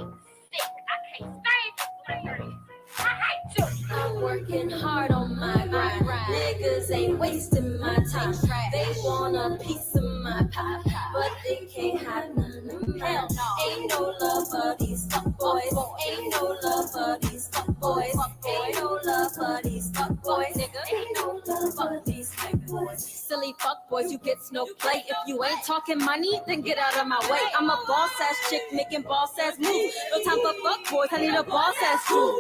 sick. I can't stand Niggas ain't wasting my time. They want a piece of my pie, but they can't have none of mine. Hell no. Ain't no love for these fuck boys. Ain't no love for these fuck boys. Ain't no love for these fuck boys. Ain't no love for these fuck boys. Silly fuck boys, you get no play. If you ain't talking money, then get out of my way. I'm a boss ass chick making boss ass moves. No time for fuck boys, I need a boss ass dude.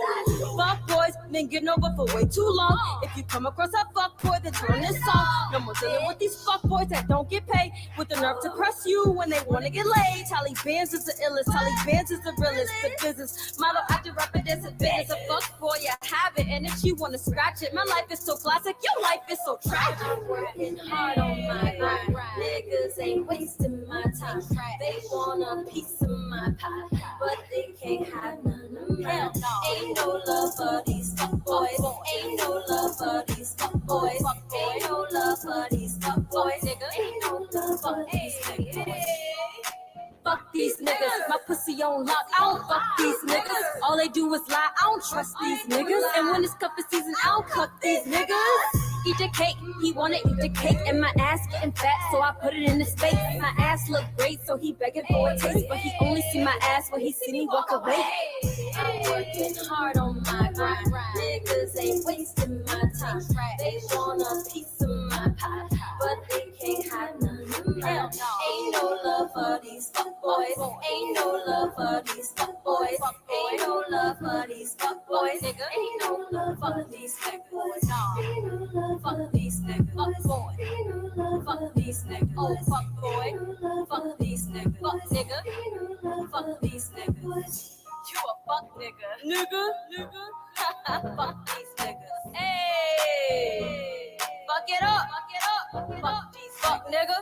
Fuck boys been getting over for way too long. If you come across a fuck boy, then turn this song. No more dealing with these fuck boys that don't get paid, with the nerve to press you when they wanna get laid. Taliban's is the illest, Taliban's is the realest. The business model after rapping this business. A fuck boy, I have it, and if you wanna scratch it, my life is so classic, your life is so tragic. I'm working hard on my grind. Niggas ain't wasting my time. They want a piece of my pie, but they can't have none of mine. Ain't no love for these fuck boys. Ain't no love for these fuck boys. Ain't no love for these fuck boys. Ain't no love for these fuck boys. Fuck these niggas, my pussy on lock. I don't fuck these niggas. All they do is lie. I don't trust these niggas. And when it's cuffing season, I don't cuck these niggas. Eat your cake, he wanna eat the cake, and my ass getting fat, so I put it in his face. My ass look great, so he begging for a taste, but he only see my ass when he see me walk away. I'm working hard on my grind. Niggas ain't wasting my time. They want a piece of my pie, but they can't have none of mine. Ain't no love for these fuck boys. Ain't no love for these fuck boys. Ain't no love for these fuck boys. Ain't no love for these fuck boys. Ain't no love for these niggas. Fuck boy. Ain't no love for these niggas. Oh fuck boy. Ain't no love for these niggas. Fuck nigga. Ain't no love for these niggas. You a fuck nigga. Fuck these niggas. Hey. Fuck it up. Fuck these fuck nigga.